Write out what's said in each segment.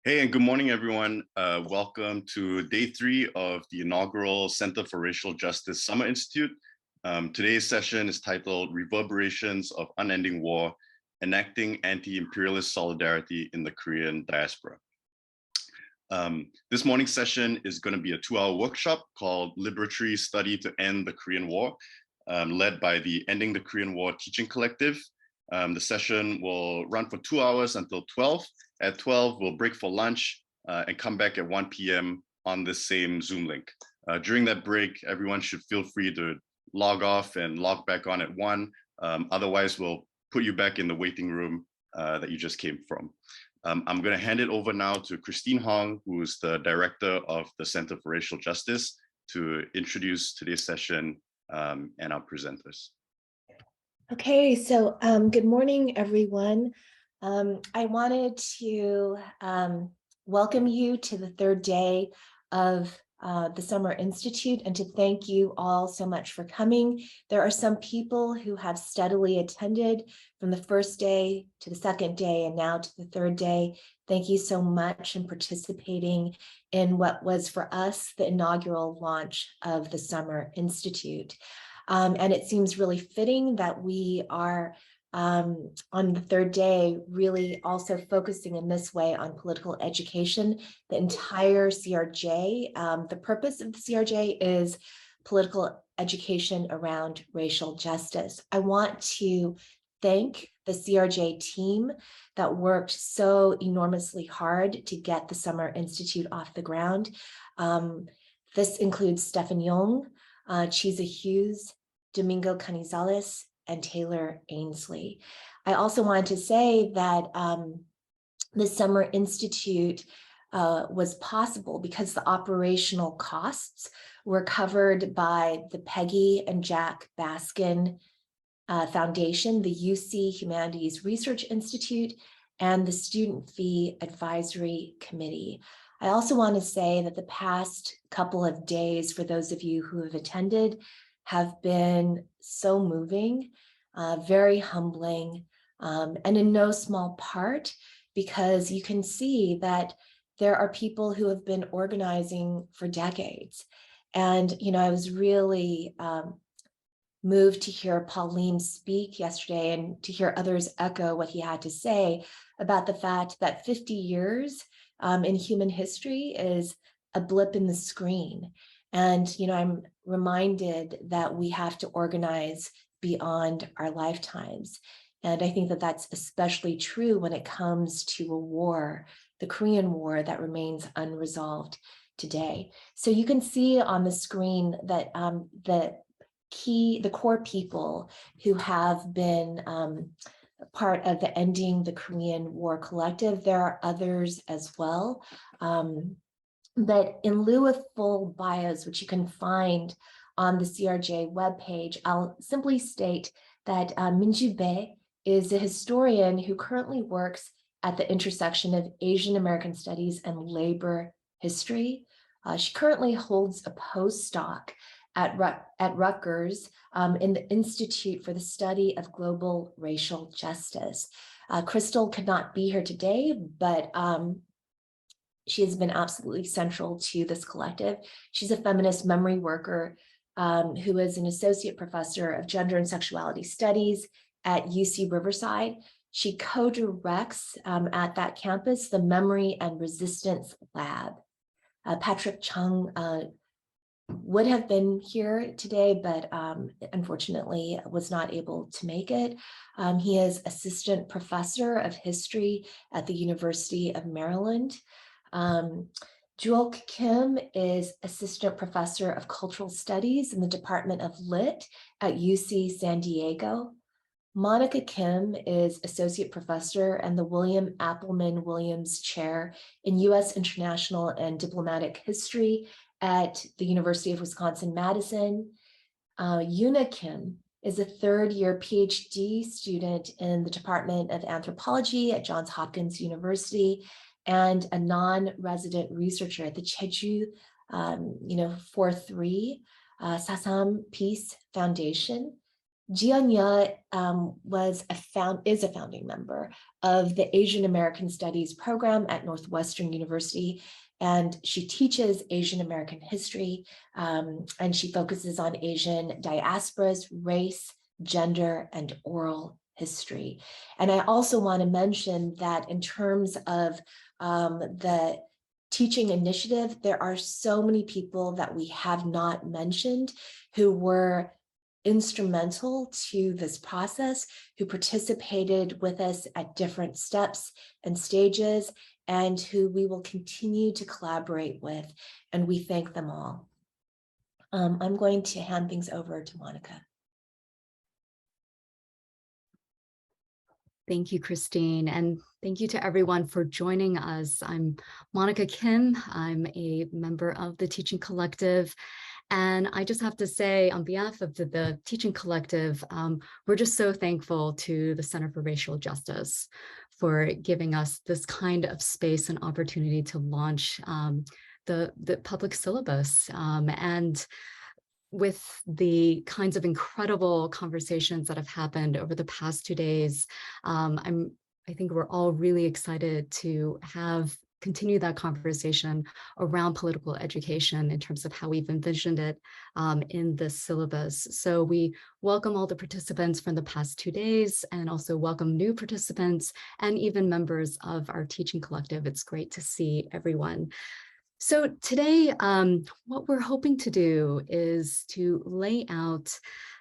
Hey, and good morning, everyone. Welcome to day 3 of the inaugural Center for Racial Justice Summer Institute. Today's session is titled Reverberations of Unending War, Enacting Anti-Imperialist Solidarity in the Korean Diaspora. This morning's session is going to be a 2-hour workshop called Liberatory Study to End the Korean War, led by the Ending the Korean War Teaching Collective. The session will run for 2 hours until 12. At 12, we'll break for lunch and come back at 1 p.m. on the same Zoom link. During that break, everyone should feel free to log off and log back on at 1. Otherwise, we'll put you back in the waiting room that you just came from. I'm going to hand it over now to Christine Hong, who's the director of the Center for Racial Justice, to introduce today's session and our presenters. Okay, so good morning, everyone. I wanted to welcome you to the third day of the Summer Institute and to thank you all so much for coming. There are some people who have steadily attended from the first day to the second day and now to the third day. Thank you so much in participating in what was for us the inaugural launch of the Summer Institute. And it seems really fitting that we are on the third day, really also focusing in this way on political education. The entire CRJ, the purpose of the CRJ is political education around racial justice. I want to thank the CRJ team that worked so enormously hard to get the Summer Institute off the ground. This includes Stephen Young, Chiza Hughes, Domingo Canizales, and Taylor Ainsley. I also wanted to say that the Summer Institute was possible because the operational costs were covered by the Peggy and Jack Baskin Foundation, the UC Humanities Research Institute, and the Student Fee Advisory Committee. I also want to say that the past couple of days, for those of you who have attended, have been so moving, very humbling, and in no small part because you can see that there are people who have been organizing for decades. And, I was really moved to hear Pauline speak yesterday and to hear others echo what he had to say about the fact that 50 years in human history is a blip in the screen. And, I'm reminded that we have to organize beyond our lifetimes. And I think that that's especially true when it comes to a war, the Korean War, that remains unresolved today. So you can see on the screen that the core people who have been part of the Ending the Korean War Collective, there are others as well. But in lieu of full bios, which you can find on the CRJ webpage, I'll simply state that Minju Bae is a historian who currently works at the intersection of Asian American studies and labor history. She currently holds a postdoc at Rutgers in the Institute for the Study of Global Racial Justice. Krystal could not be here today, but she has been absolutely central to this collective. She's a feminist memory worker who is an associate professor of gender and sexuality studies at UC Riverside. She co-directs at that campus the Memory and Resistance Lab. Patrick Chung would have been here today, but unfortunately was not able to make it. He is assistant professor of history at the University of Maryland. Jewel Kim is assistant professor of cultural studies in the Department of Lit at UC San Diego. Monica Kim is associate professor and the William Appleman Williams Chair in U.S. International and Diplomatic History at the University of Wisconsin-Madison. Yuna Kim is a third-year PhD student in the Department of Anthropology at Johns Hopkins University and a non-resident researcher at the Jeju 4-3 Sasam Peace Foundation. Jianya is a founding member of the Asian American Studies program at Northwestern University, and she teaches Asian American history, and she focuses on Asian diasporas, race, gender, and oral history. And I also want to mention that in terms of the teaching initiative, there are so many people that we have not mentioned who were instrumental to this process, who participated with us at different steps and stages, and who we will continue to collaborate with, and we thank them all. I'm going to hand things over to Monica. Thank you, Christine, and thank you to everyone for joining us. I'm Monica Kim. I'm a member of the Teaching Collective. And I just have to say, on behalf of the Teaching Collective, we're just so thankful to the Center for Racial Justice for giving us this kind of space and opportunity to launch the public syllabus. And with the kinds of incredible conversations that have happened over the past 2 days, I think we're all really excited to continue that conversation around political education in terms of how we've envisioned it in the syllabus. So we welcome all the participants from the past 2 days, and also welcome new participants and even members of our teaching collective. It's great to see everyone. So today, what we're hoping to do is to lay out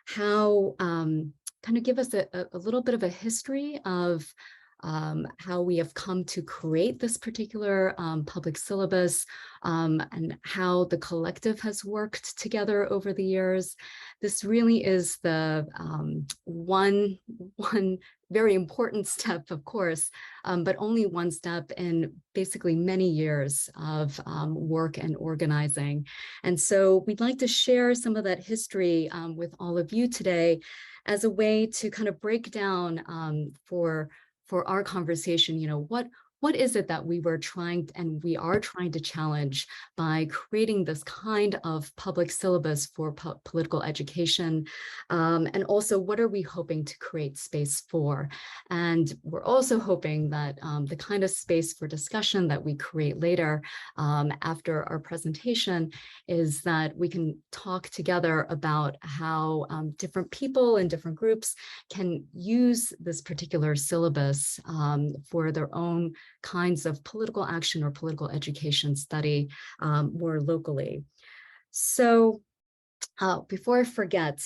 how, kind of give us a little bit of a history of how we have come to create this particular public syllabus, and how the collective has worked together over the years. This really is the one very important step, of course, but only one step in basically many years of work and organizing. And so we'd like to share some of that history with all of you today as a way to kind of break down for our conversation, what is it that we are trying to challenge by creating this kind of public syllabus for political education? And also, what are we hoping to create space for? And we're also hoping that the kind of space for discussion that we create later after our presentation is that we can talk together about how different people and different groups can use this particular syllabus for their own kinds of political action or political education study more locally. So before I forget,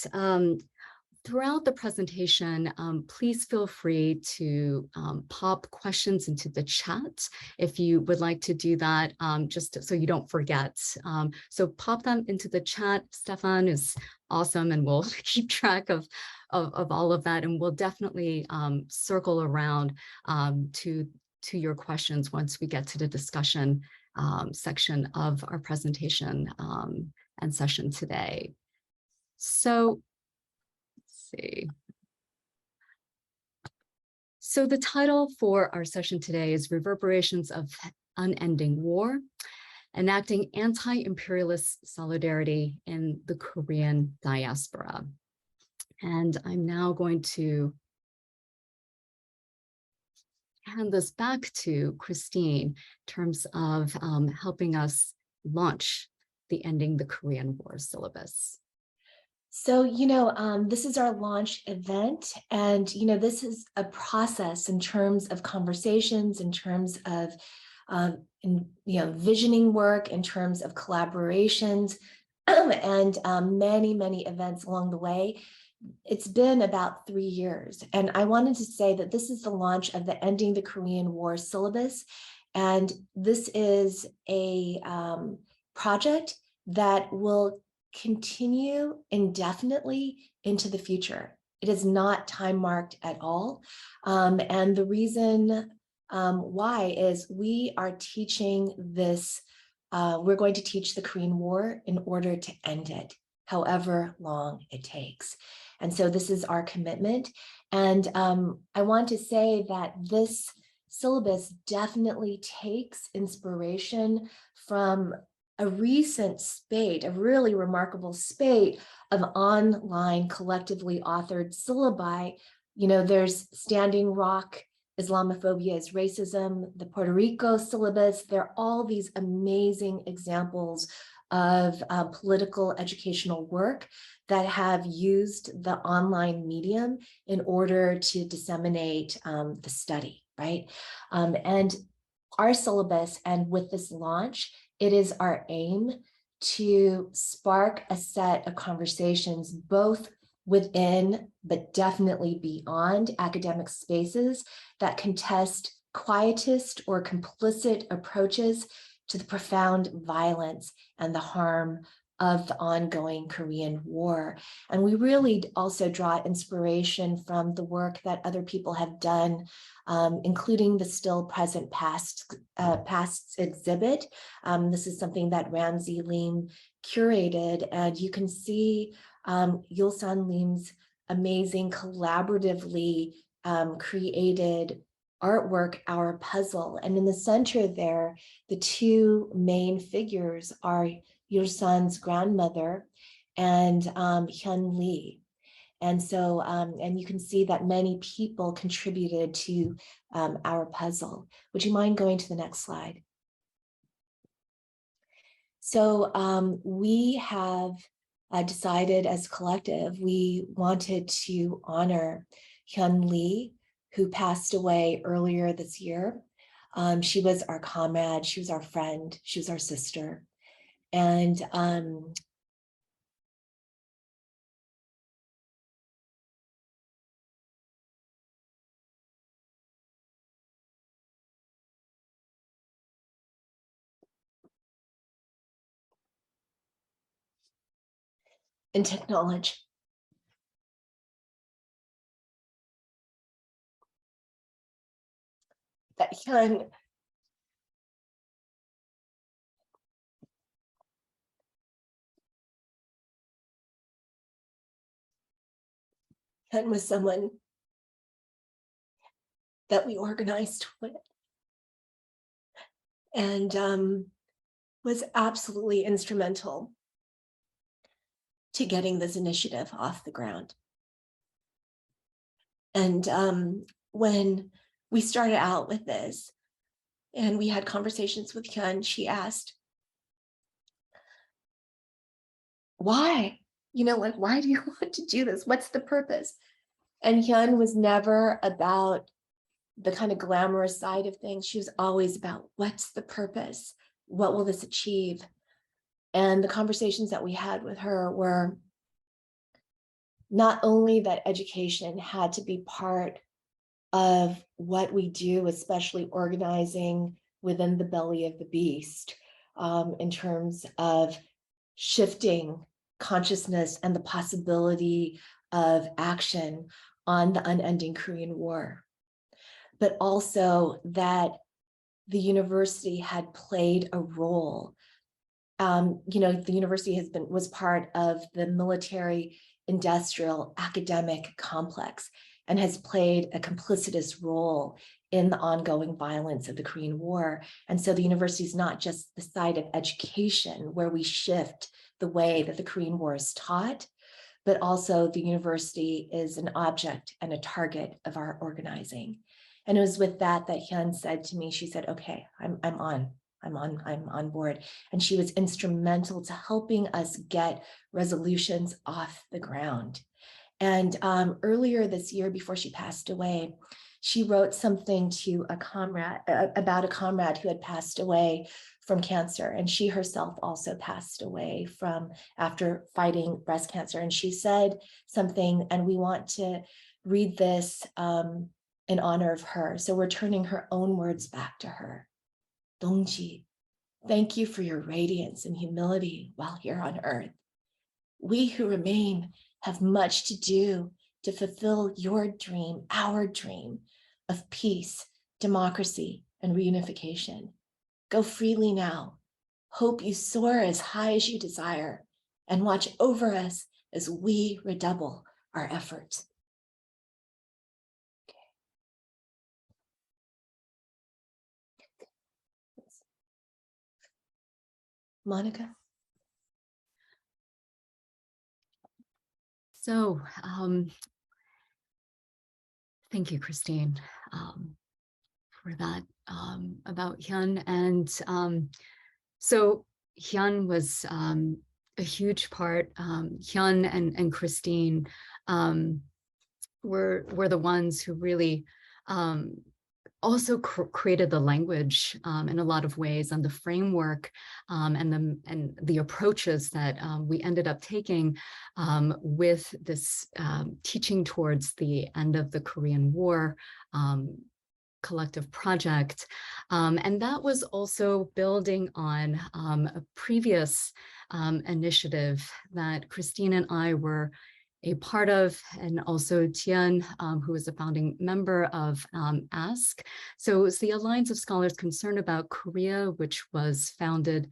throughout the presentation, please feel free to pop questions into the chat if you would like to do that, just so you don't forget. So pop them into the chat. Stefan is awesome and we'll keep track of all of that, and we'll definitely circle around to your questions once we get to the discussion section of our presentation and session today. So let's see. So the title for our session today is Reverberations of Unending War, Enacting Anti-Imperialist Solidarity in the Korean Diaspora. And I'm now going to hand this back to Christine in terms of helping us launch the Ending the Korean War syllabus. So, this is our launch event, and, this is a process in terms of conversations, in terms of, visioning work, in terms of collaborations, and many, many events along the way. It's been about 3 years, and I wanted to say that this is the launch of the Ending the Korean War syllabus, and this is a project that will continue indefinitely into the future. It is not time marked at all, and the reason why is we are teaching this. We're going to teach the Korean War in order to end it, however long it takes. And so this is our commitment. And I want to say that this syllabus definitely takes inspiration from a recent spate, a really remarkable spate of online collectively authored syllabi. You know, there's Standing Rock, Islamophobia is Racism, the Puerto Rico syllabus. There are all these amazing examples of political educational work that have used the online medium in order to disseminate the study, right? And our syllabus, and with this launch, it is our aim to spark a set of conversations both within, but definitely beyond academic spaces that contest quietist or complicit approaches to the profound violence and the harm of the ongoing Korean War. And we really also draw inspiration from the work that other people have done, including the Still Present Past exhibit. This is something that Ramsey Leem curated, and you can see Yulsan Leem's amazing collaboratively created artwork, Our Puzzle. And in the center there, the two main figures are Yulsan's grandmother and Hyun Lee. And so, and you can see that many people contributed to Our Puzzle. Would you mind going to the next slide? So we have decided as a collective, we wanted to honor Hyun Lee, who passed away earlier this year. She was our comrade, she was our friend, she was our sister. And to acknowledge that Hyun was someone that we organized with and was absolutely instrumental to getting this initiative off the ground. And when we started out with this and we had conversations with Hyun, she asked, why? You know, like, why do you want to do this? What's the purpose? And Hyun was never about the kind of glamorous side of things. She was always about, what's the purpose? What will this achieve? And the conversations that we had with her were not only that education had to be part of what we do, especially organizing within the belly of the beast, in terms of shifting consciousness and the possibility of action on the unending Korean War, but also that the university had played a role. You know, the university was part of the military industrial academic complex and has played a complicitous role in the ongoing violence of the Korean War. And so the university is not just the site of education where we shift the way that the Korean War is taught, but also the university is an object and a target of our organizing. And it was with that that Hyun said to me, she said, okay, I'm on board. And she was instrumental to helping us get resolutions off the ground. And earlier this year, before she passed away, she wrote something to a comrade about a comrade who had passed away from cancer. And she herself also passed away after fighting breast cancer. And she said something, and we want to read this in honor of her. So we're turning her own words back to her. Dongji, thank you for your radiance and humility while here on earth. We who remain have much to do to fulfill your dream, our dream of peace, democracy, and reunification. Go freely now. Hope you soar as high as you desire and watch over us as we redouble our efforts. Monica? So, thank you, Christine, for that about Hyun. And so Hyun was a huge part. Hyun and Christine were the ones who really also created the language in a lot of ways, and the framework and the approaches that we ended up taking with this teaching towards the end of the Korean War collective project. And that was also building on a previous initiative that Christine and I were a part of, and also Tian, who is a founding member of ASK. So it was the Alliance of Scholars Concerned About Korea, which was founded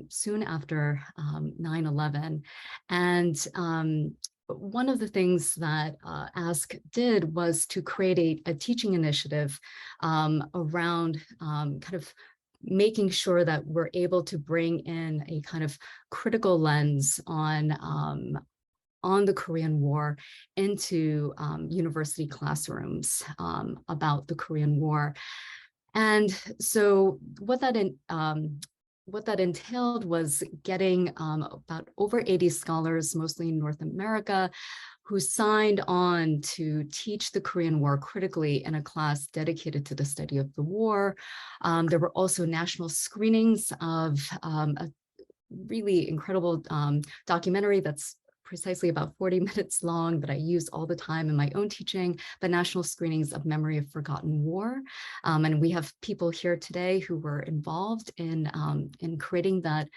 soon after 9/11. And one of the things that ASK did was to create a teaching initiative around kind of making sure that we're able to bring in a kind of critical lens on the Korean War into university classrooms about the Korean War. And so what that entailed was getting about over 80 scholars, mostly in North America, who signed on to teach the Korean War critically in a class dedicated to the study of the war. There were also national screenings of a really incredible documentary that's precisely about 40 minutes long that I use all the time in my own teaching, the national screenings of Memory of Forgotten War. And we have people here today who were involved in creating that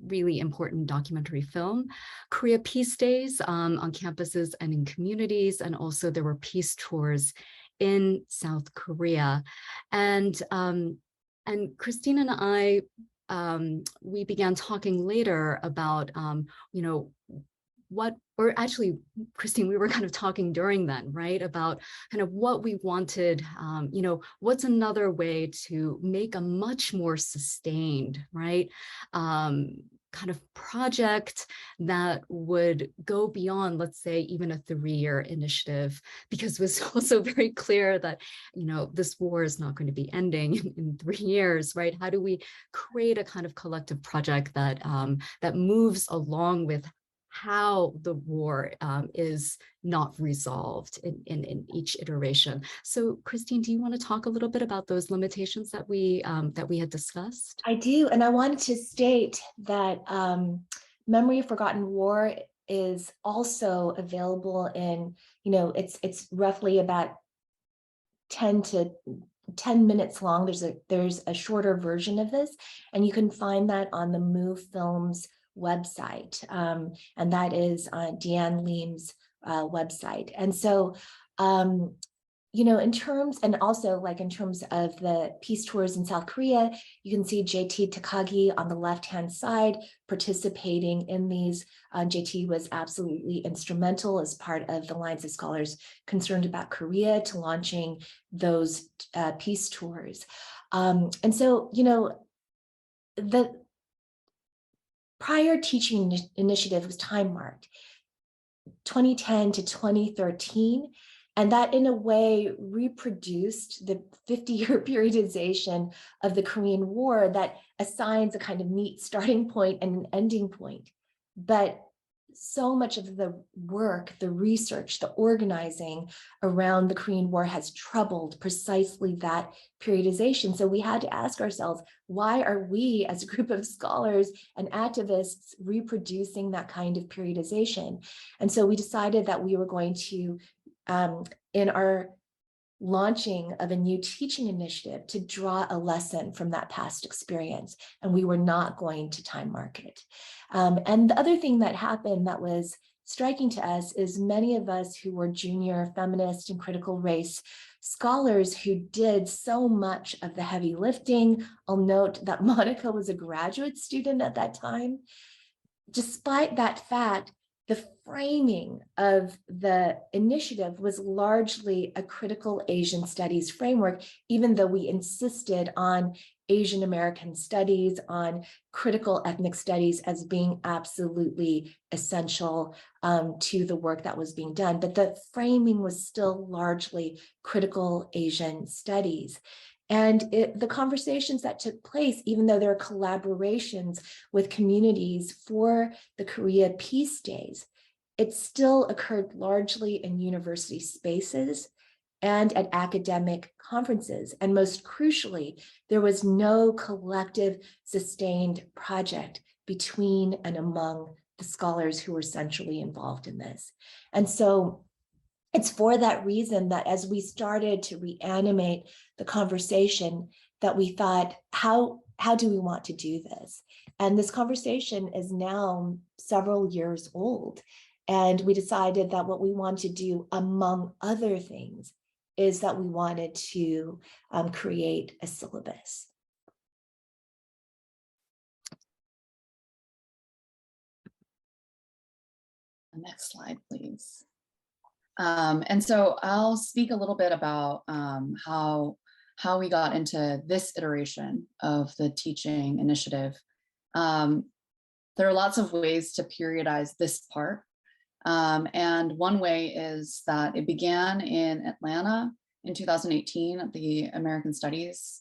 really important documentary film. Korea Peace Days on campuses and in communities, and also there were peace tours in South Korea. And Christine and I, we began talking later about, or actually, Christine, we were kind of talking during then, right, about kind of what we wanted, what's another way to make a much more sustained, right, kind of project that would go beyond, let's say, even a 3-year initiative, because it was also very clear that, this war is not going to be ending in 3 years, right? How do we create a kind of collective project that that moves along with how the war is not resolved in each iteration? So, Christine, do you want to talk a little bit about those limitations that we had discussed? I do, and I wanted to state that Memory of Forgotten War is also available in, it's roughly about 10 minutes long. There's a shorter version of this, and you can find that on the Move Films website, and that is on Deanne Leem's website. And so, in terms, and also like in terms of the peace tours in South Korea, you can see JT Takagi on the left-hand side participating in these. JT was absolutely instrumental as part of the Alliance of Scholars Concerned About Korea to launching those peace tours. And so, the prior teaching initiative was time marked, 2010 to 2013. And that in a way reproduced the 50-year periodization of the Korean War that assigns a kind of neat starting point and an ending point. But so much of the work, the research, the organizing around the Korean War has troubled precisely that periodization. So we had to ask ourselves, why are we as a group of scholars and activists reproducing that kind of periodization? And so we decided that we were going to, in our launching of a new teaching initiative, to draw a lesson from that past experience, and we were not going to time mark it. And the other thing that happened that was striking to us is many of us who were junior feminist and critical race scholars who did so much of the heavy lifting. I'll note that Monica was a graduate student at that time. Despite that fact, the framing of the initiative was largely a critical Asian studies framework, even though we insisted on Asian American studies, on critical ethnic studies as being absolutely essential to the work that was being done. But the framing was still largely critical Asian studies. And the conversations that took place, even though there are collaborations with communities for the Korea Peace Days, it still occurred largely in university spaces and at academic conferences. And most crucially, there was no collective sustained project between and among the scholars who were centrally involved in this. And so it's for that reason that as we started to reanimate the conversation, that we thought, how do we want to do this? And this conversation is now several years old. And we decided that what we want to do, among other things, is that we wanted to create a syllabus. The next slide, please. And so I'll speak a little bit about how we got into this iteration of the teaching initiative. There are lots of ways to periodize this part. And one way is that it began in Atlanta in 2018 at the American Studies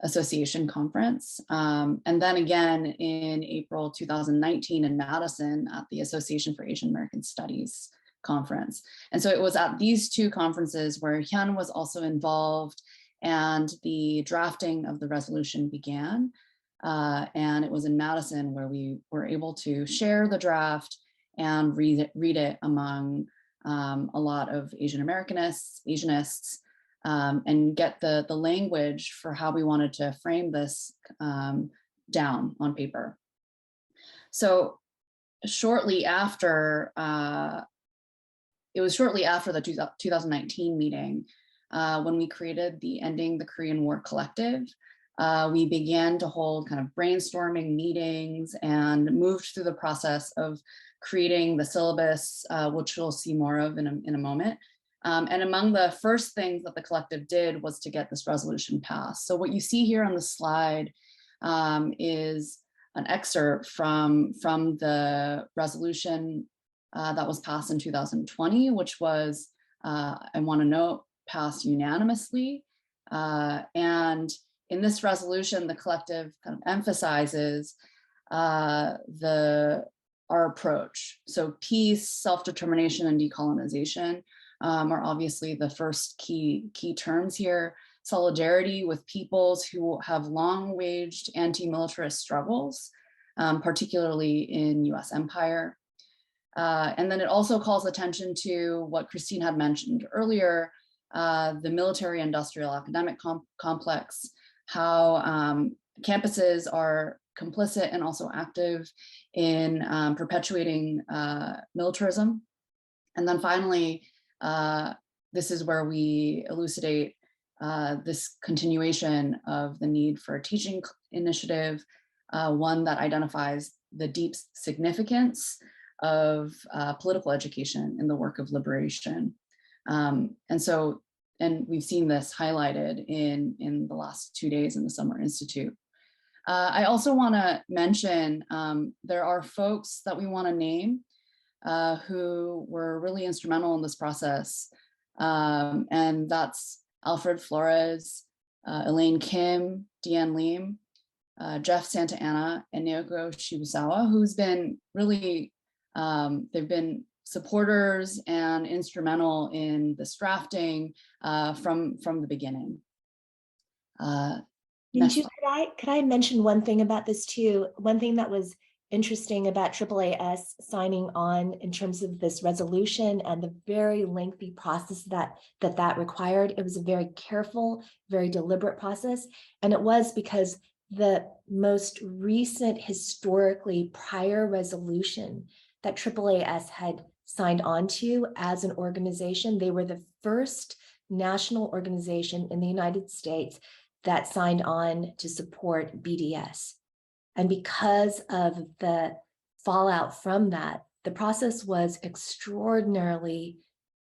Association conference. And then again in April 2019 in Madison at the Association for Asian American Studies conference. And so it was at these two conferences where Hyun was also involved and the drafting of the resolution began. And it was in Madison where we were able to share the draft and read it among a lot of Asian Americanists, Asianists, and get the language for how we wanted to frame this down on paper. So shortly after, it was shortly after the 2019 meeting when we created the Ending the Korean War Collective. We began to hold kind of brainstorming meetings and moved through the process of creating the syllabus, which we'll see more of in a moment. And among the first things that the collective did was to get this resolution passed. So what you see here on the slide is an excerpt from the resolution that was passed in 2020, which was, I want to note, passed unanimously. And in this resolution, the collective kind of emphasizes our approach. So peace, self-determination, and decolonization are obviously the first key terms here. Solidarity with peoples who have long waged anti-militarist struggles, particularly in US empire. And then it also calls attention to what Christine had mentioned earlier, the military-industrial academic complex, how campuses are complicit and also active in perpetuating militarism. And then finally, this is where we elucidate this continuation of the need for a teaching initiative, one that identifies the deep significance of political education in the work of liberation. And we've seen this highlighted in the last 2 days in the Summer Institute. I also want to mention there are folks that we want to name who were really instrumental in this process. And that's Alfred Flores, Elaine Kim, Deanne Lim, Jeff Santa Anna, and Naoko Shibusawa, who's been really, they've been supporters and instrumental in this drafting from the beginning. Could I mention one thing about this too? One thing that was interesting about AAAS signing on in terms of this resolution and the very lengthy process that required. It was a very careful, very deliberate process. And it was because the most recent historically prior resolution that AAAS had signed on to as an organization, they were the first national organization in the United States that signed on to support BDS. And because of the fallout from that, the process was extraordinarily,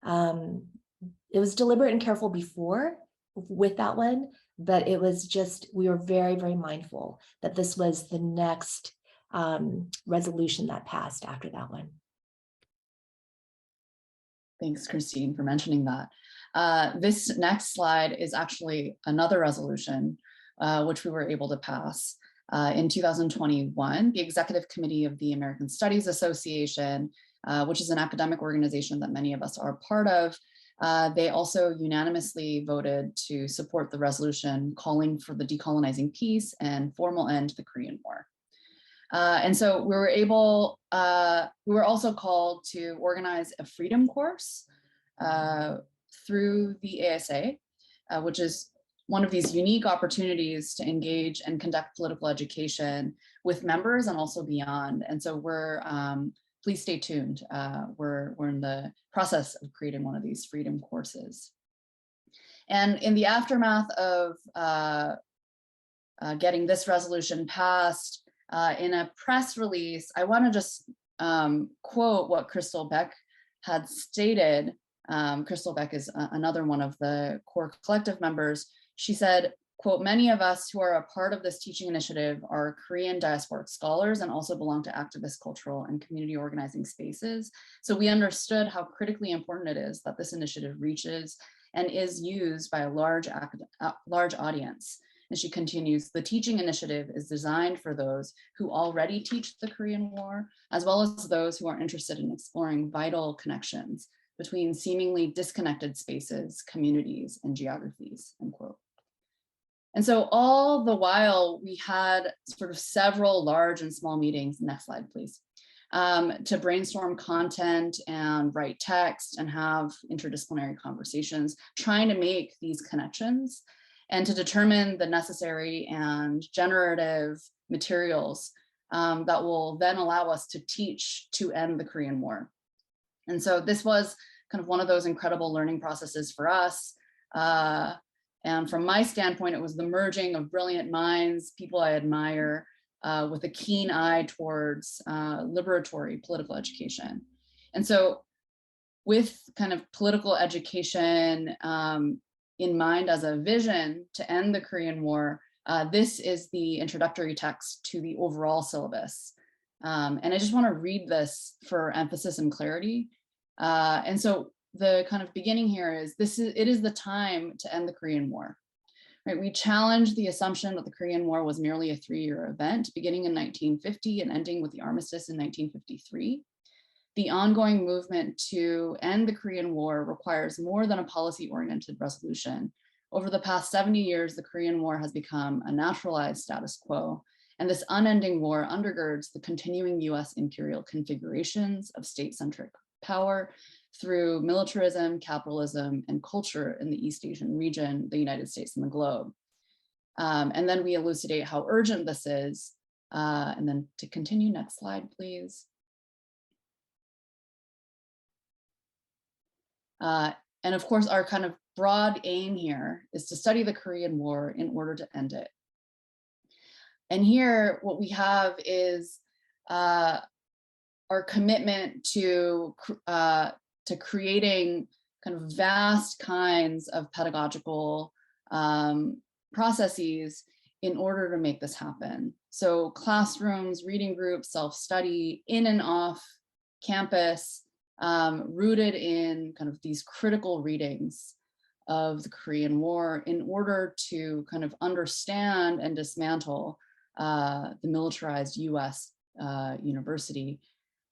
it was deliberate and careful before with that one, but it was just, we were very, very mindful that this was the next resolution that passed after that one. Thanks, Christine, for mentioning that. This next slide is actually another resolution, which we were able to pass in 2021. The Executive Committee of the American Studies Association, which is an academic organization that many of us are a part of, they also unanimously voted to support the resolution calling for the decolonizing peace and formal end to the Korean War. And so we were also called to organize a freedom course through the ASA, which is one of these unique opportunities to engage and conduct political education with members and also beyond. And so please stay tuned. We're in the process of creating one of these freedom courses. And in the aftermath of getting this resolution passed, in a press release, I want to just quote what Krystal Beck had stated. Krystal Beck is another one of the core collective members. She said, quote, "Many of us who are a part of this teaching initiative are Korean diasporic scholars and also belong to activist, cultural, and community organizing spaces. So we understood how critically important it is that this initiative reaches and is used by a large audience." And she continues, "The teaching initiative is designed for those who already teach the Korean War, as well as those who are interested in exploring vital connections between seemingly disconnected spaces, communities, and geographies," end quote. And so all the while we had sort of several large and small meetings, next slide please, to brainstorm content and write text and have interdisciplinary conversations, trying to make these connections and to determine the necessary and generative materials that will then allow us to teach to end the Korean War. And so this was kind of one of those incredible learning processes for us. And from my standpoint, it was the merging of brilliant minds, people I admire, with a keen eye towards liberatory political education. And so with kind of political education in mind as a vision to end the Korean War, this is the introductory text to the overall syllabus. And I just want to read this for emphasis and clarity. And so the kind of beginning here is, it is the time to end the Korean War. Right? We challenged the assumption that the Korean War was merely a 3-year event, beginning in 1950 and ending with the armistice in 1953. The ongoing movement to end the Korean War requires more than a policy-oriented resolution. Over the past 70 years, the Korean War has become a naturalized status quo, and this unending war undergirds the continuing US imperial configurations of state-centric power through militarism, capitalism, and culture in the East Asian region, the United States, and the globe. And then we elucidate how urgent this is. And then to continue, next slide, please. And of course, our kind of broad aim here is to study the Korean War in order to end it. And here, what we have is our commitment to creating kind of vast kinds of pedagogical processes in order to make this happen. So classrooms, reading groups, self-study, in and off campus, rooted in kind of these critical readings of the Korean War in order to kind of understand and dismantle the militarized US university.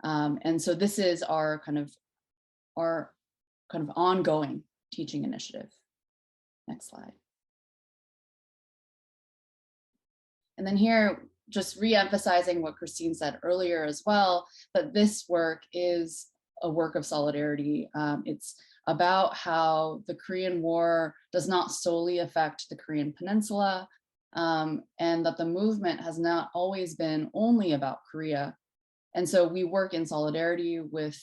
And so this is our kind of ongoing teaching initiative. Next slide. And then here, just re-emphasizing what Christine said earlier as well, that this work is a work of solidarity. It's about how the Korean War does not solely affect the Korean Peninsula, and that the movement has not always been only about Korea. And so we work in solidarity with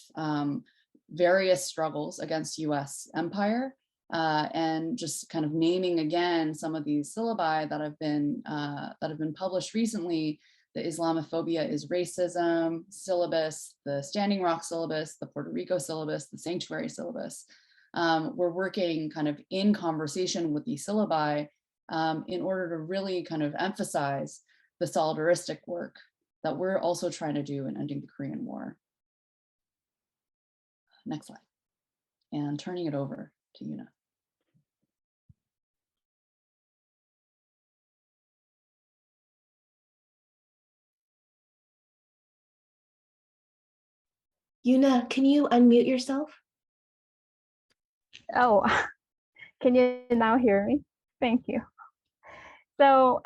various struggles against US empire, and just kind of naming again some of these syllabi that have been published recently. The Islamophobia is Racism syllabus, the Standing Rock syllabus, the Puerto Rico syllabus, the Sanctuary syllabus. We're working kind of in conversation with these syllabi in order to really kind of emphasize the solidaristic work that we're also trying to do in ending the Korean War. Next slide. And turning it over to Yuna. Yuna, can you unmute yourself? Oh, can you now hear me? Thank you. So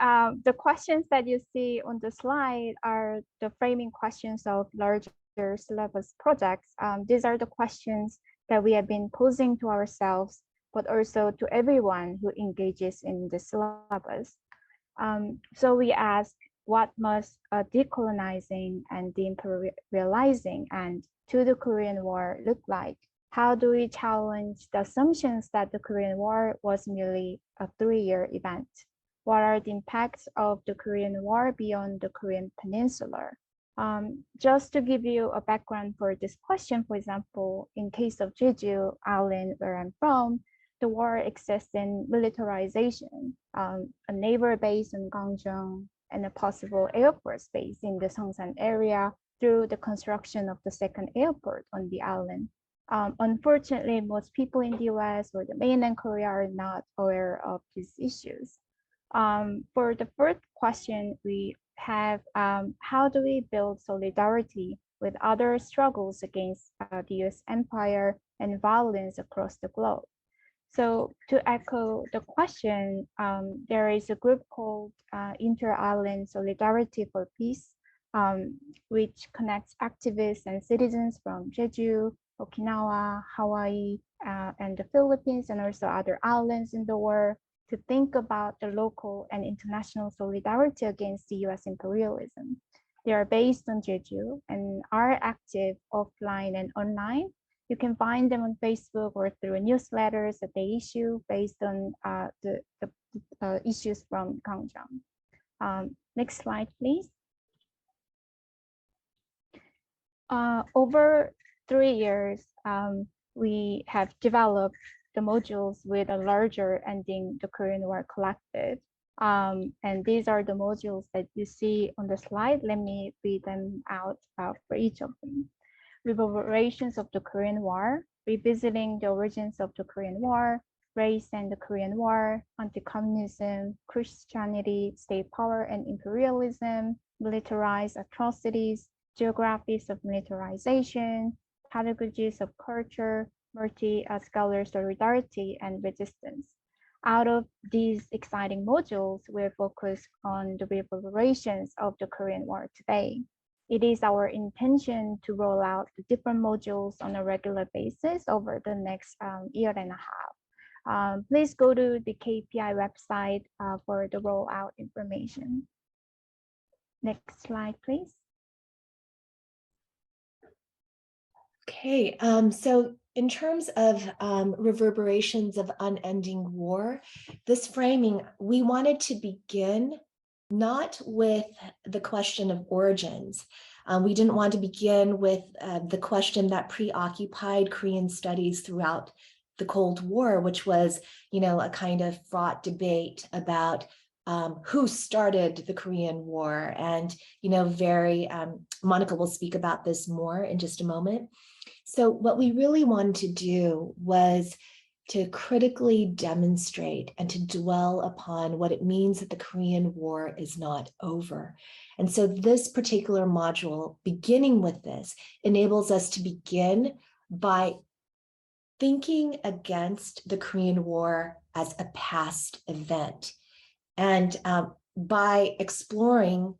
the questions that you see on the slide are the framing questions of larger syllabus projects. These are the questions that we have been posing to ourselves, but also to everyone who engages in the syllabus. So we ask, what must decolonizing and deimperializing and to the Korean War look like? How do we challenge the assumptions that the Korean War was merely a 3-year event? What are the impacts of the Korean War beyond the Korean Peninsula? Just to give you a background for this question, for example, in case of Jeju Island, where I'm from, the war exists in militarization, a naval base in Gangjeong, and a possible airport base in the Seongsan area through the construction of the second airport on the island. Unfortunately, most people in the US or the mainland Korea are not aware of these issues. For the first question, we have how do we build solidarity with other struggles against the US empire and violence across the globe? So to echo the question, there is a group called Inter-Island Solidarity for Peace, which connects activists and citizens from Jeju, Okinawa, Hawaii, and the Philippines, and also other islands in the world, to think about the local and international solidarity against the US imperialism. They are based on Jeju and are active offline and online. You can find them on Facebook or through newsletters that they issue based on the issues from Gangjeong. Next slide, please. Over 3 years, we have developed the modules with a larger Ending the Korean War collective. And these are the modules that you see on the slide. Let me read them out for each of them. Reverberations of the Korean War, Revisiting the Origins of the Korean War, Race and the Korean War, Anti-Communism, Christianity, State Power and Imperialism, Militarized Atrocities, Geographies of Militarization, Pedagogies of Culture, Multi-Scholar Solidarity and Resistance. Out of these exciting modules, we're focused on the reverberations of the Korean War today. It is our intention to roll out the different modules on a regular basis over the next year and a half. Please go to the KPI website for the rollout information. Next slide, please. Okay, so in terms of reverberations of unending war, this framing, we wanted to begin not with the question of origins. We didn't want to begin with the question that preoccupied Korean studies throughout the Cold War, which was, a kind of fraught debate about who started the Korean War. And, Monica will speak about this more in just a moment. So what we really wanted to do was to critically demonstrate and to dwell upon what it means that the Korean War is not over. And so this particular module, beginning with this, enables us to begin by thinking against the Korean War as a past event, and by exploring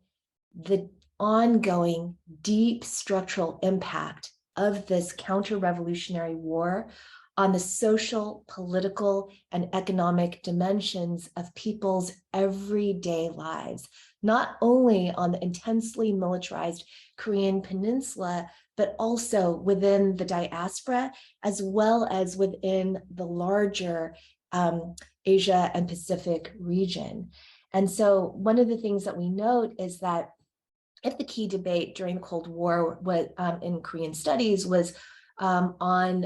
the ongoing deep structural impact of this counter-revolutionary war on the social, political, and economic dimensions of people's everyday lives, not only on the intensely militarized Korean Peninsula, but also within the diaspora, as well as within the larger Asia and Pacific region. And so one of the things that we note is that if the key debate during the Cold War in Korean studies was on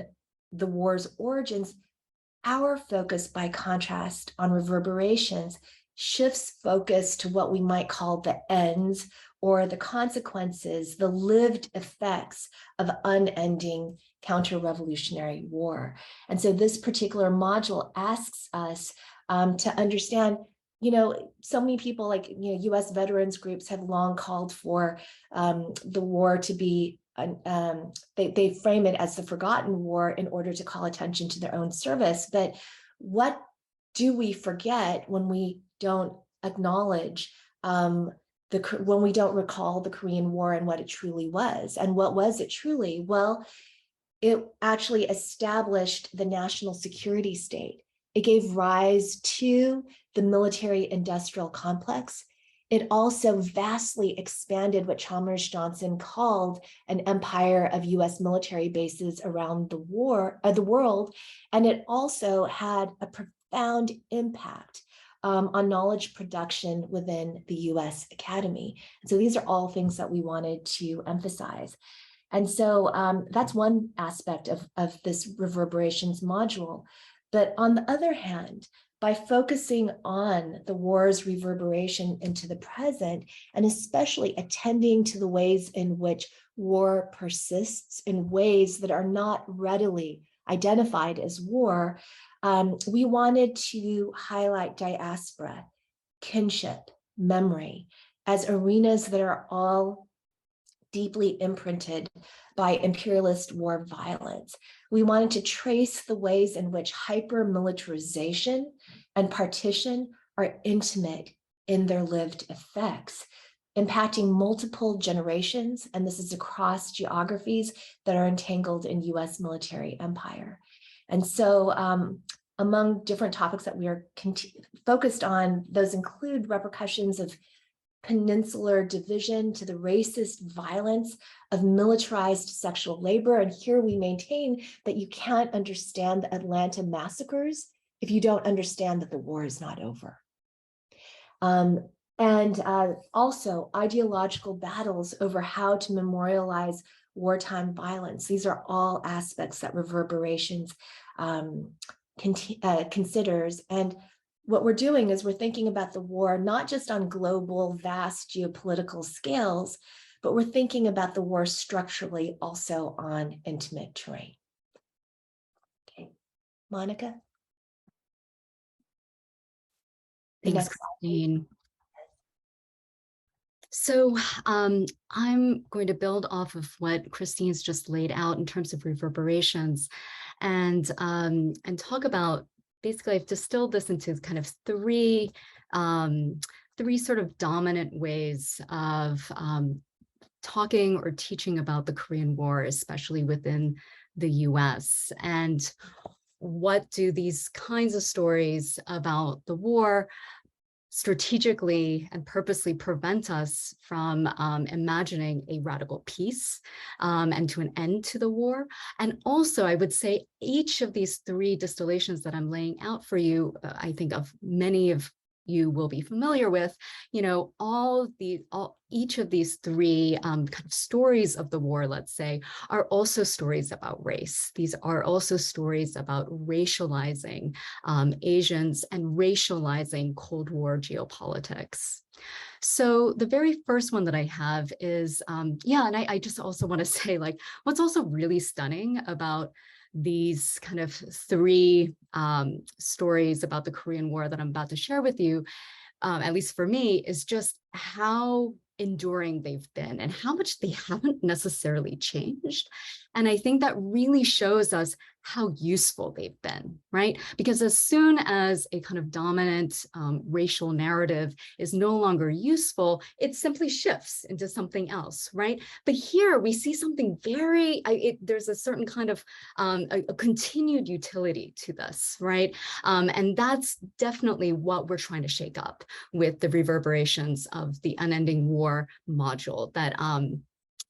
the war's origins, Our focus, by contrast, on reverberations shifts focus to what we might call the ends or the consequences, the lived effects of unending counter-revolutionary war. And so this particular module asks us to understand, so many people like, US veterans groups have long called for the war to be, they frame it as the forgotten war in order to call attention to their own service. But what do we forget when we don't acknowledge, when we don't recall the Korean War and what it truly was? And what was it truly? Well, it actually established the national security state. It gave rise to the military-industrial complex. It also vastly expanded what Chalmers Johnson called an empire of US military bases around the world. And it also had a profound impact on knowledge production within the US Academy. So these are all things that we wanted to emphasize. And so that's one aspect of this reverberations module. But on the other hand, by focusing on the war's reverberation into the present, and especially attending to the ways in which war persists in ways that are not readily identified as war, we wanted to highlight diaspora, kinship, memory, as arenas that are all deeply imprinted by imperialist war violence. We wanted to trace the ways in which hyper-militarization and partition are intimate in their lived effects, impacting multiple generations, and this is across geographies that are entangled in US military empire. And so among different topics that we are focused on, those include repercussions of peninsular division to the racist violence of militarized sexual labor. And here we maintain that you can't understand the Atlanta massacres if you don't understand that the war is not over. And also ideological battles over how to memorialize wartime violence. These are all aspects that Reverberations considers. And what we're doing is we're thinking about the war, not just on global, vast geopolitical scales, but we're thinking about the war structurally also on intimate terrain. Okay, Monica? Thanks, Christine. So I'm going to build off of what Christine's just laid out in terms of reverberations and talk about, basically I've distilled this into kind of three sort of dominant ways of talking or teaching about the Korean War, especially within the US. And what do these kinds of stories about the war strategically and purposely prevent us from imagining a radical peace and to an end to the war? And also, I would say each of these three distillations that I'm laying out for you, I think of many of you will be familiar with, each of these three kind of stories of the war, let's say, are also stories about race. These are also stories about racializing Asians and racializing Cold War geopolitics. So the very first one that I have is, and I just also want to say, like, what's also really stunning about these kind of three stories about the Korean War that I'm about to share with you, at least for me, is just how enduring they've been and how much they haven't necessarily changed. And I think that really shows us how useful they've been, right? Because as soon as a kind of dominant racial narrative is no longer useful, it simply shifts into something else, right? But here we see something very, there's a certain kind of a continued utility to this, right? And that's definitely what we're trying to shake up with the reverberations of the Unending War module that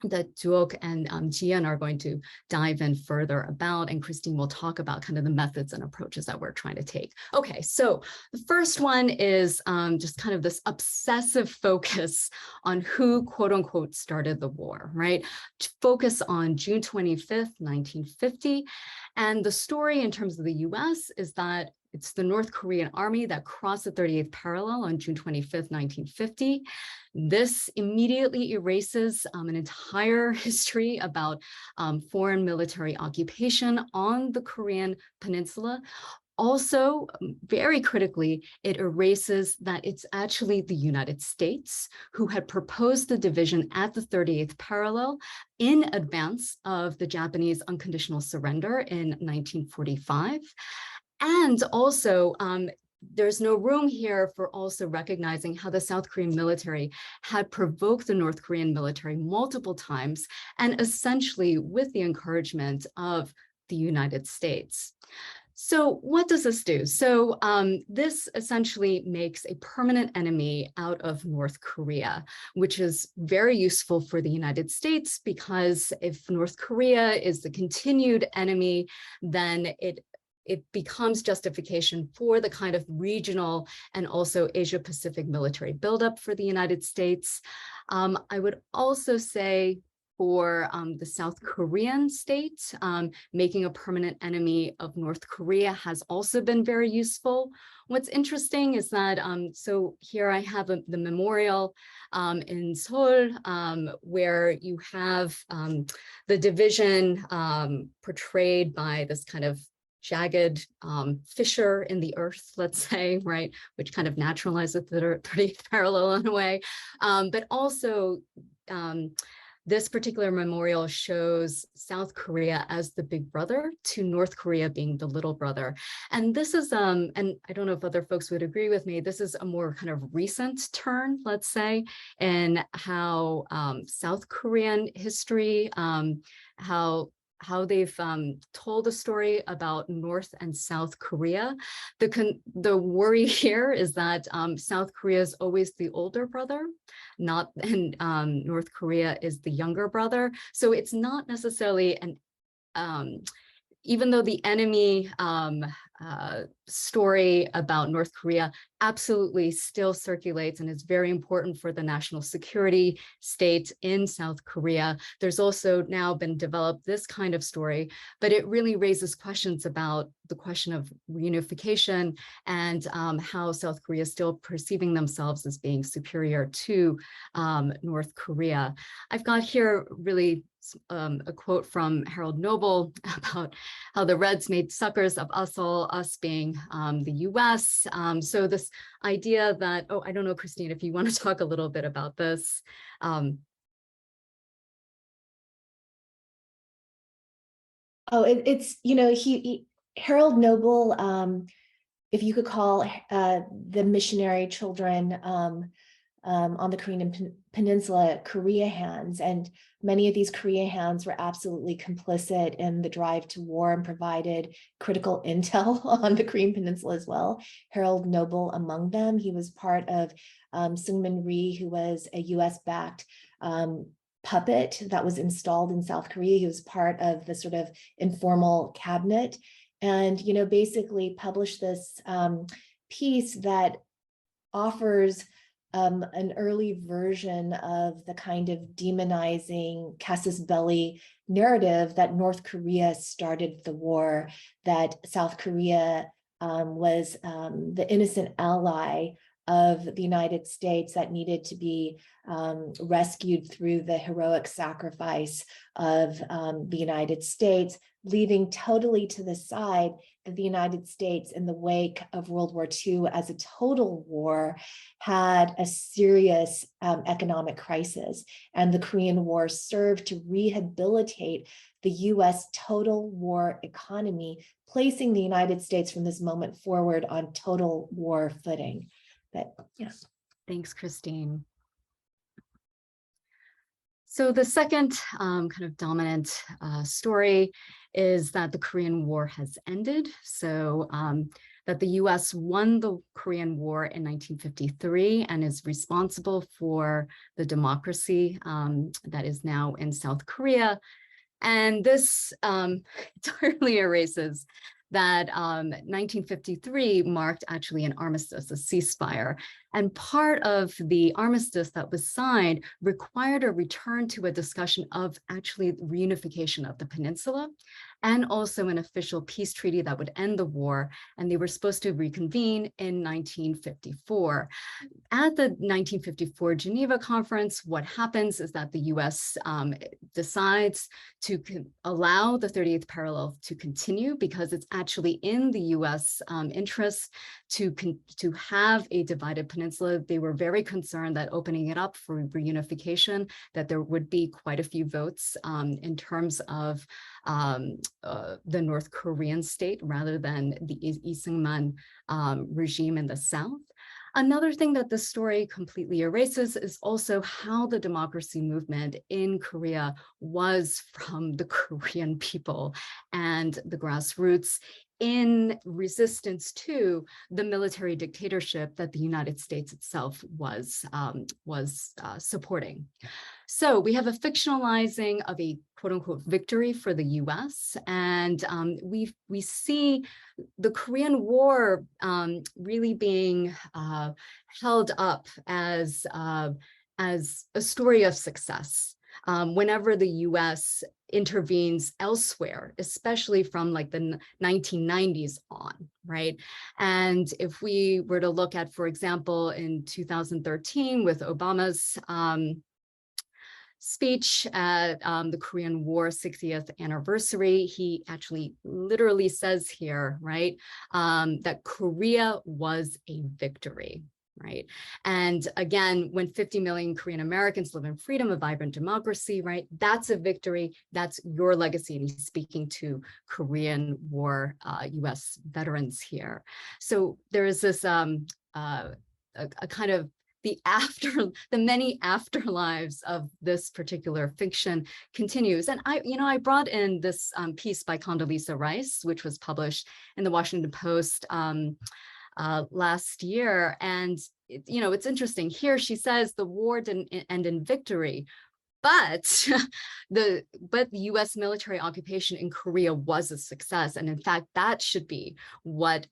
that Duok and Jian are going to dive in further about, and Christine will talk about kind of the methods and approaches that we're trying to take. Okay, so the first one is just kind of this obsessive focus on who, quote unquote, started the war, right? To focus on June 25th, 1950. And the story in terms of the US is that it's the North Korean army that crossed the 38th parallel on June 25th, 1950. This immediately erases an entire history about foreign military occupation on the Korean Peninsula. Also, very critically, it erases that it's actually the United States who had proposed the division at the 38th parallel in advance of the Japanese unconditional surrender in 1945. And also, there's no room here for also recognizing how the South Korean military had provoked the North Korean military multiple times, and essentially with the encouragement of the United States. So what does this do? So this essentially makes a permanent enemy out of North Korea, which is very useful for the United States, because if North Korea is the continued enemy, then it becomes justification for the kind of regional and also Asia-Pacific military buildup for the United States. I would also say for the South Korean state, making a permanent enemy of North Korea has also been very useful. What's interesting is that, so here I have the memorial in Seoul, where you have the division portrayed by this kind of jagged fissure in the earth, let's say, right, which kind of naturalizes the 30th parallel in a way. But also, this particular memorial shows South Korea as the big brother to North Korea being the little brother. And this is, and I don't know if other folks would agree with me, this is a more kind of recent turn, let's say, in how South Korean history, how they've told a story about North and South Korea. The worry here is that South Korea is always the older brother, and North Korea is the younger brother. So it's not necessarily even though the enemy story about North Korea absolutely still circulates and is very important for the national security state in South Korea, there's also now been developed this kind of story, but it really raises questions about the question of reunification and how South Korea is still perceiving themselves as being superior to North Korea. I've got here really a quote from Harold Noble about how the Reds made suckers of us all, us being the US. So this idea that, oh, I don't know, Christine, if you want to talk a little bit about this. It's, you know, Harold Noble, if you could call the missionary children on the Korean Peninsula Korea hands, and many of these Korea hands were absolutely complicit in the drive to war and provided critical intel on the Korean Peninsula as well. Harold Noble among them. He was part of Seungmin Rhee, who was a US-backed puppet that was installed in South Korea. He was part of the sort of informal cabinet, and, you know, basically published this piece that offers an early version of the kind of demonizing casus belli narrative that North Korea started the war, that South Korea was the innocent ally of the United States that needed to be rescued through the heroic sacrifice of the United States, leaving totally to the side that the United States, in the wake of World War II as a total war, had a serious economic crisis. And the Korean War served to rehabilitate the US total war economy, placing the United States from this moment forward on total war footing. But yeah. Thanks, Christine. So the second kind of dominant story is that the Korean War has ended. So that the US won the Korean War in 1953 and is responsible for the democracy that is now in South Korea. And this entirely erases that 1953 marked actually an armistice, a ceasefire. And part of the armistice that was signed required a return to a discussion of actually reunification of the peninsula, and also an official peace treaty that would end the war. And they were supposed to reconvene in 1954. At the 1954 Geneva Conference, what happens is that the US decides to allow the 38th parallel to continue, because it's actually in the US interest to have a divided peninsula. They were very concerned that opening it up for reunification, that there would be quite a few votes in terms of the North Korean state rather than the Lee Seung-man regime in the South. Another thing that this story completely erases is also how the democracy movement in Korea was from the Korean people and the grassroots in resistance to the military dictatorship that the United States itself was supporting. So we have a fictionalizing of a quote unquote victory for the US, and we see the Korean War really being held up as a story of success. Whenever the US intervenes elsewhere, especially from like the 1990s on, right? And if we were to look at, for example, in 2013 with Obama's speech at the Korean War 60th anniversary, he actually literally says here, right, that Korea was a victory. Right. And again, when 50 million Korean Americans live in freedom, a vibrant democracy, right, that's a victory. That's your legacy. And he's speaking to Korean War US veterans here. So there is this a kind of the many afterlives of this particular fiction continues. And I brought in this piece by Condoleezza Rice, which was published in the Washington Post last year. And, it's interesting here. She says the war didn't end in victory, but the US military occupation in Korea was a success. And in fact, that should be what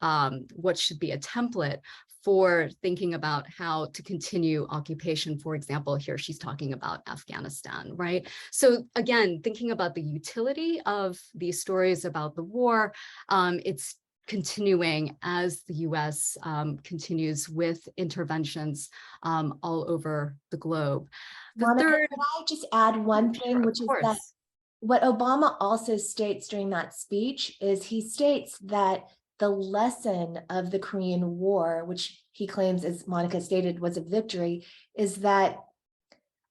should be a template for thinking about how to continue occupation. For example, here she's talking about Afghanistan, right? So again, thinking about the utility of these stories about the war, it's continuing as the US continues with interventions all over the globe. Monica, can I just add one thing, which is that what Obama also states during that speech is he states that the lesson of the Korean War, which he claims, as Monica stated, was a victory, is that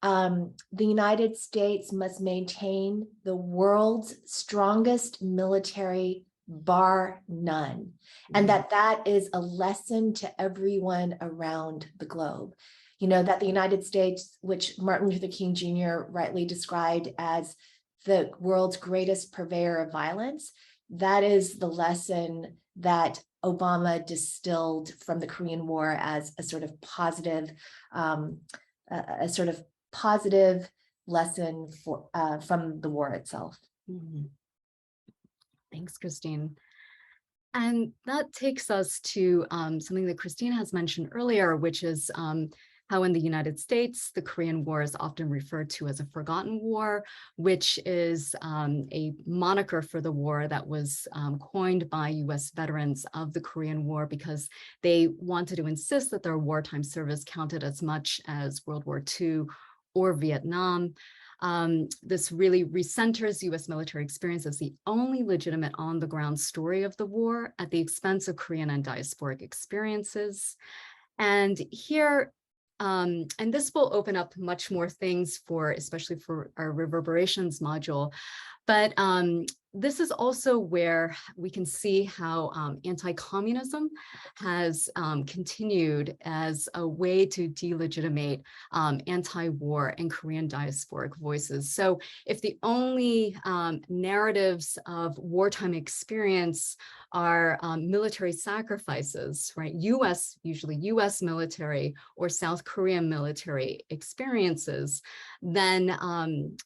the United States must maintain the world's strongest military, bar none, and that is a lesson to everyone around the globe. That the United States, which Martin Luther King Jr. rightly described as the world's greatest purveyor of violence, that is the lesson that Obama distilled from the Korean War as a sort of positive, lesson from the war itself. Mm-hmm. Thanks, Christine. And that takes us to something that Christine has mentioned earlier, which is how in the United States, the Korean War is often referred to as a forgotten war, which is a moniker for the war that was coined by US veterans of the Korean War because they wanted to insist that their wartime service counted as much as World War II or Vietnam. This really recenters US military experience as the only legitimate on-the-ground story of the war at the expense of Korean and diasporic experiences. And here, and this will open up much more things especially for our Reverberations module. But this is also where we can see how anti-communism has continued as a way to delegitimate anti-war and Korean diasporic voices. So if the only narratives of wartime experience are military sacrifices, right? Usually US military or South Korean military experiences, then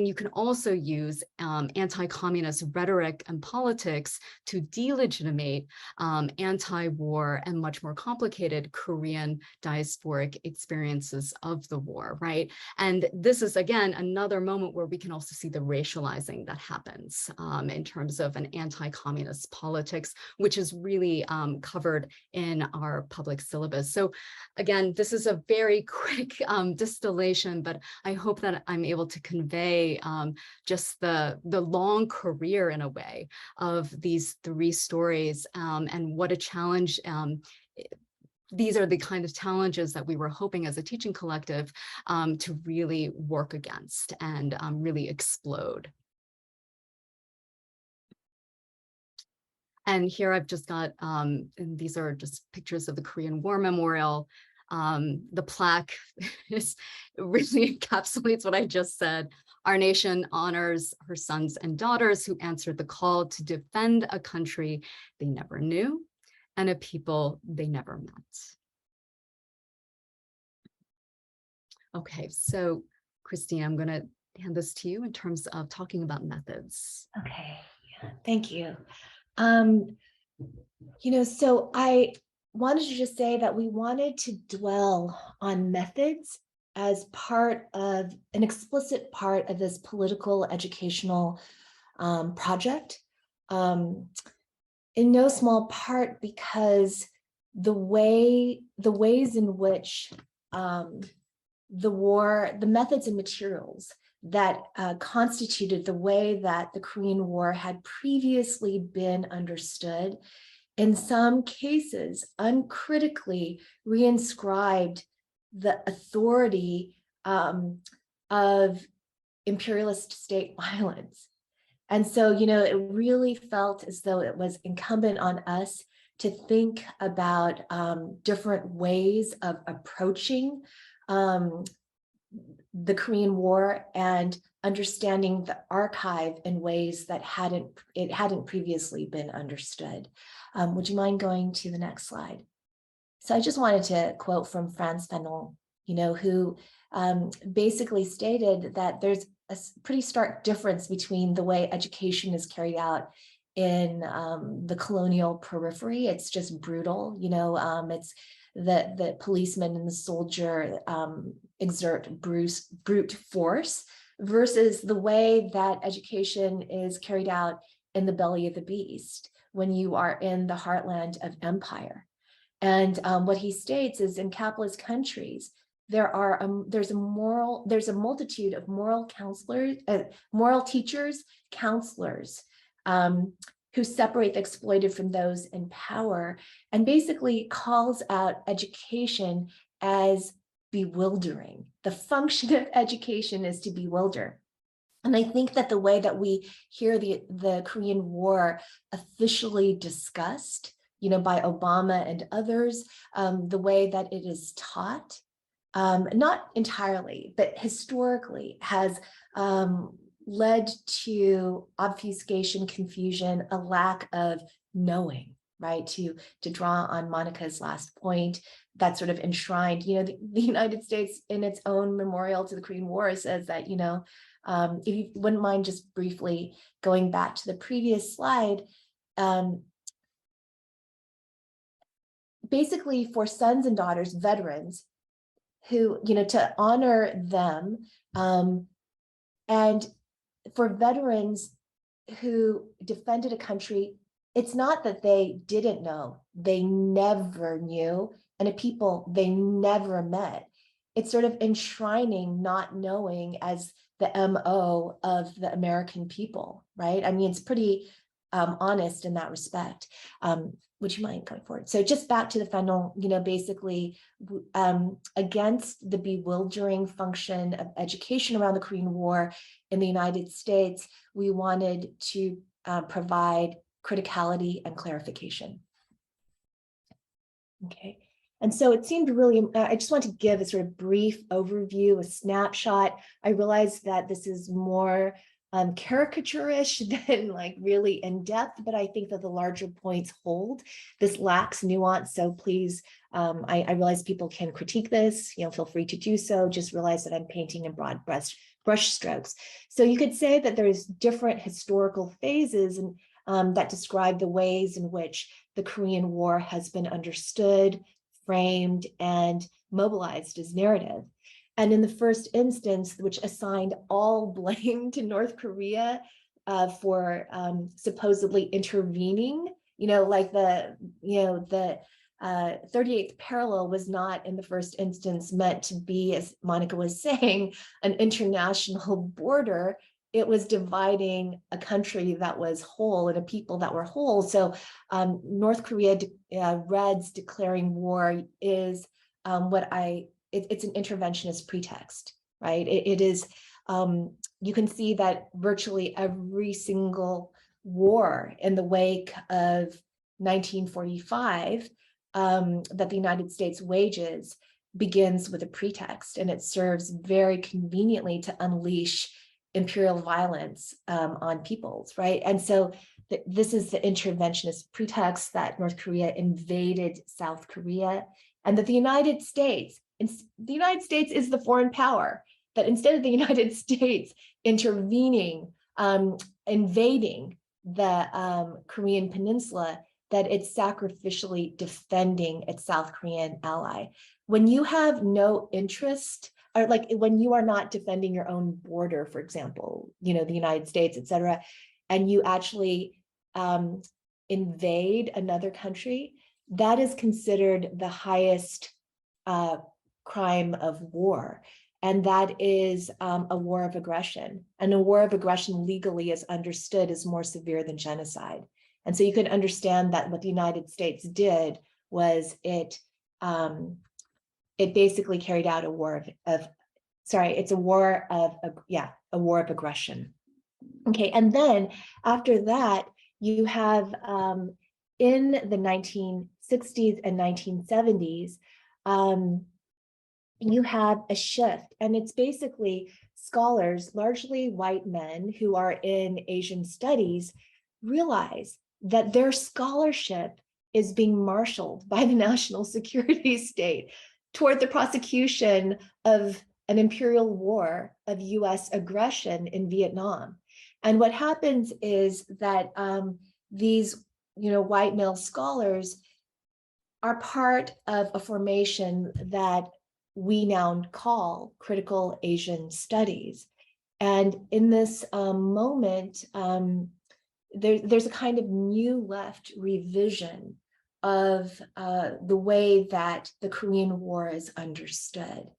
you can also use anti-communist rhetoric and politics to delegitimate anti-war and much more complicated Korean diasporic experiences of the war, right? And this is, again, another moment where we can also see the racializing that happens in terms of an anti-communist politics, which is really covered in our public syllabus. So again, this is a very quick distillation, but I hope that I'm able to convey just the long career, in a way, of these three stories and what a challenge. These are the kind of challenges that we were hoping as a teaching collective to really work against and really explode. And here I've just got, and these are just pictures of the Korean War Memorial. The plaque really encapsulates what I just said. Our nation honors her sons and daughters who answered the call to defend a country they never knew and a people they never met. Okay, so Christine, I'm going to hand this to you in terms of talking about methods. Okay, thank you. So I wanted to just say that we wanted to dwell on methods as part of an explicit part of this political educational project, in no small part because the ways in which the methods and materials that constituted the way that the Korean War had previously been understood, in some cases, uncritically reinscribed the authority of imperialist state violence. And so, it really felt as though it was incumbent on us to think about different ways of approaching the Korean War and understanding the archive in ways that it hadn't previously been understood. Would you mind going to the next slide? So I just wanted to quote from Frantz Fanon, who basically stated that there's a pretty stark difference between the way education is carried out in the colonial periphery. It's just brutal, it's the policeman and the soldier exert brute force versus the way that education is carried out in the belly of the beast when you are in the heartland of empire. And what he states is in capitalist countries, there's a multitude of moral counselors, moral teachers, counselors, who separate the exploited from those in power, and basically calls out education as bewildering. The function of education is to bewilder. And I think that the way that we hear the Korean War officially discussed, by Obama and others, the way that it is taught, not entirely, but historically has led to obfuscation, confusion, a lack of knowing, right? To draw on Monica's last point, that sort of enshrined, the United States in its own memorial to the Korean War says that, if you wouldn't mind just briefly going back to the previous slide, basically for sons and daughters, veterans, who, to honor them, and for veterans who defended a country, it's not that they didn't know, they never knew, and a people they never met. It's sort of enshrining not knowing as the MO of the American people, right? I mean, it's pretty honest in that respect. Would you mind going forward? So just back to the Fanon, basically against the bewildering function of education around the Korean War in the United States, we wanted to provide criticality and clarification. Okay. And so it seemed really, I just want to give a sort of brief overview, a snapshot. I realize that this is more caricaturish than like really in depth, but I think that the larger points hold. This lacks nuance, so please, I realize people can critique this, feel free to do so. Just realize that I'm painting in broad brush strokes. So you could say that there's different historical phases and that describe the ways in which the Korean War has been understood, framed, and mobilized as narrative. And in the first instance, which assigned all blame to North Korea for supposedly intervening, like the 38th parallel was not in the first instance meant to be, as Monica was saying, an international border. It was dividing a country that was whole and a people that were whole. So North Korea Reds declaring war is it's an interventionist pretext, right? It is, you can see that virtually every single war in the wake of 1945 that the United States wages begins with a pretext, and it serves very conveniently to unleash imperial violence on peoples, right? And so this is the interventionist pretext that North Korea invaded South Korea, and that the United States is the foreign power, that instead of the United States intervening, invading the Korean Peninsula, that it's sacrificially defending its South Korean ally. When you have no interest, or like when you are not defending your own border, for example, the United States, et cetera, and you actually invade another country, that is considered the highest crime of war. And that is a war of aggression. And a war of aggression legally is understood as more severe than genocide. And so you can understand that what the United States did was it basically carried out a war a war of aggression. Okay, and then after that, you have in the 1960s and 1970s, you have a shift, and it's basically scholars, largely white men who are in Asian studies, realize that their scholarship is being marshaled by the national security state toward the prosecution of an imperial war of US aggression in Vietnam. And what happens is that these white male scholars are part of a formation that we now call critical Asian studies. And in this moment, there's a kind of new left revision of the way that the Korean War is understood.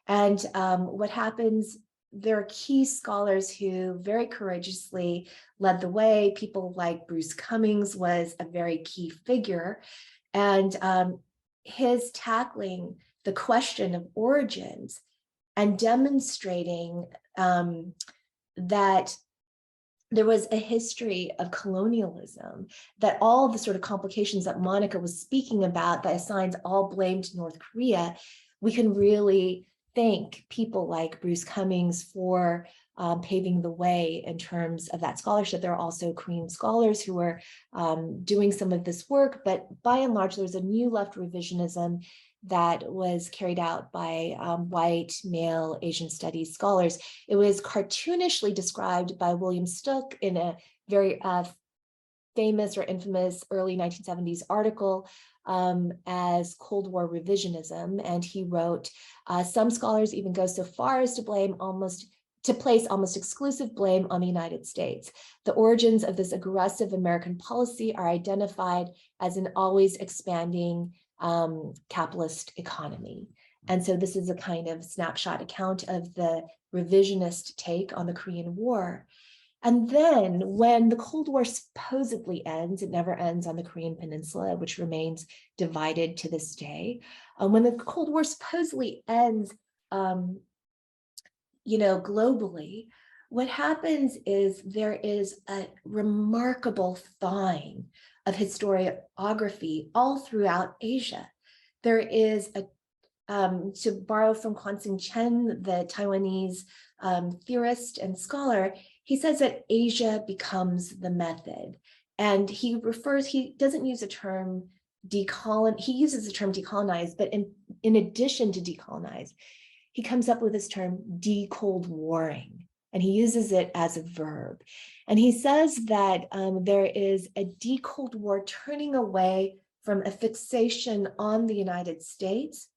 And what happens, there are key scholars who very courageously led the way. People like Bruce Cummings was a very key figure. And his tackling the question of origins and demonstrating that there was a history of colonialism, that all the sort of complications that Monica was speaking about that assigns all blame to North Korea, we can really thank people like Bruce Cummings for paving the way in terms of that scholarship. There are also Korean scholars who are doing some of this work, but by and large, there's a new left revisionism that was carried out by white male Asian studies scholars. It was cartoonishly described by William Stuck in a very famous or infamous early 1970s article as Cold War revisionism. And he wrote, some scholars even go so far as to place almost exclusive blame on the United States. The origins of this aggressive American policy are identified as an always expanding capitalist economy. And so this is a kind of snapshot account of the revisionist take on the Korean War. And then when the Cold War supposedly ends, it never ends on the Korean Peninsula, which remains divided to this day. When the Cold War supposedly ends, globally, what happens is there is a remarkable thawing of historiography all throughout Asia. There is to borrow from Kwan-Sing Chen, the Taiwanese theorist and scholar, he says that Asia becomes the method. And he doesn't use the term decolonize, he uses the term decolonize, but in addition to decolonize, he comes up with this term de-Cold Warring, and he uses it as a verb. And he says that there is a de-Cold War turning away from a fixation on the United States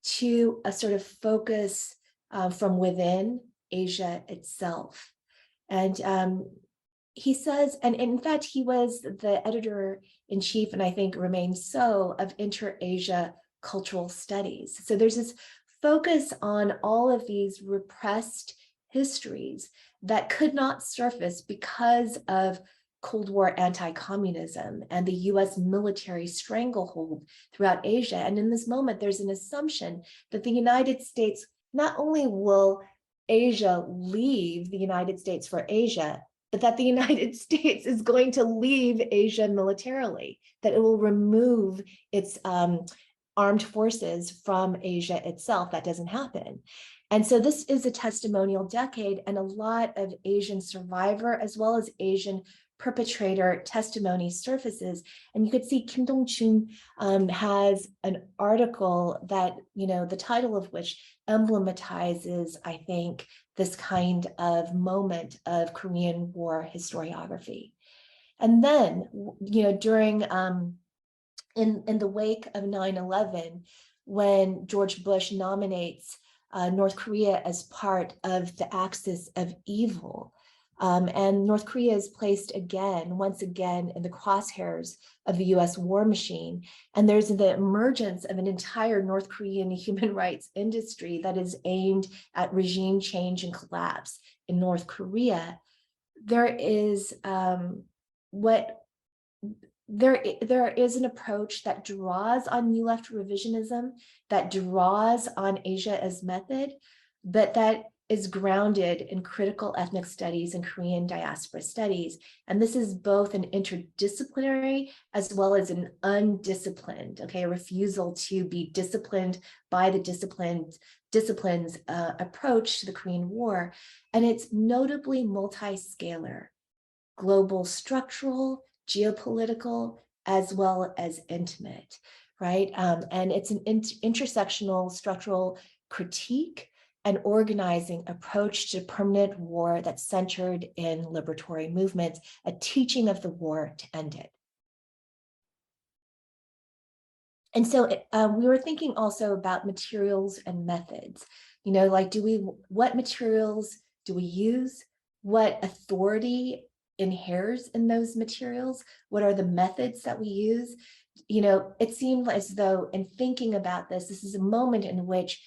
to a sort of focus from within Asia itself. And he says, and in fact, he was the editor-in-chief, and I think remains so, of Inter-Asia Cultural Studies. So there's this focus on all of these repressed histories that could not surface because of Cold War anti-communism and the US military stranglehold throughout Asia. And in this moment, there's an assumption that the United States, not only will Asia leave the United States for Asia, but that the United States is going to leave Asia militarily, that it will remove its armed forces from Asia itself. That doesn't happen. And so this is a testimonial decade, and a lot of Asian survivor as well as Asian perpetrator testimony surfaces. And you could see Kim Dong-chun has an article that, the title of which emblematizes, I think, this kind of moment of Korean War historiography. And then, during, in the wake of 9/11, when George Bush nominates North Korea as part of the axis of evil, and North Korea is placed once again, in the crosshairs of the US war machine. And there's the emergence of an entire North Korean human rights industry that is aimed at regime change and collapse in North Korea. There is there is an approach that draws on New Left revisionism, that draws on Asia as method, but that is grounded in critical ethnic studies and Korean diaspora studies. And this is both an interdisciplinary as well as an undisciplined, a refusal to be disciplined by the disciplines approach to the Korean War. And it's notably multi-scalar, global structural, geopolitical, as well as intimate, right? And it's an intersectional structural critique and organizing approach to permanent war that's centered in liberatory movements, a teaching of the war to end it. And so we were thinking also about materials and methods, what materials do we use? What authority inheres in those materials? What are the methods that we use? It seemed as though in thinking about this is a moment in which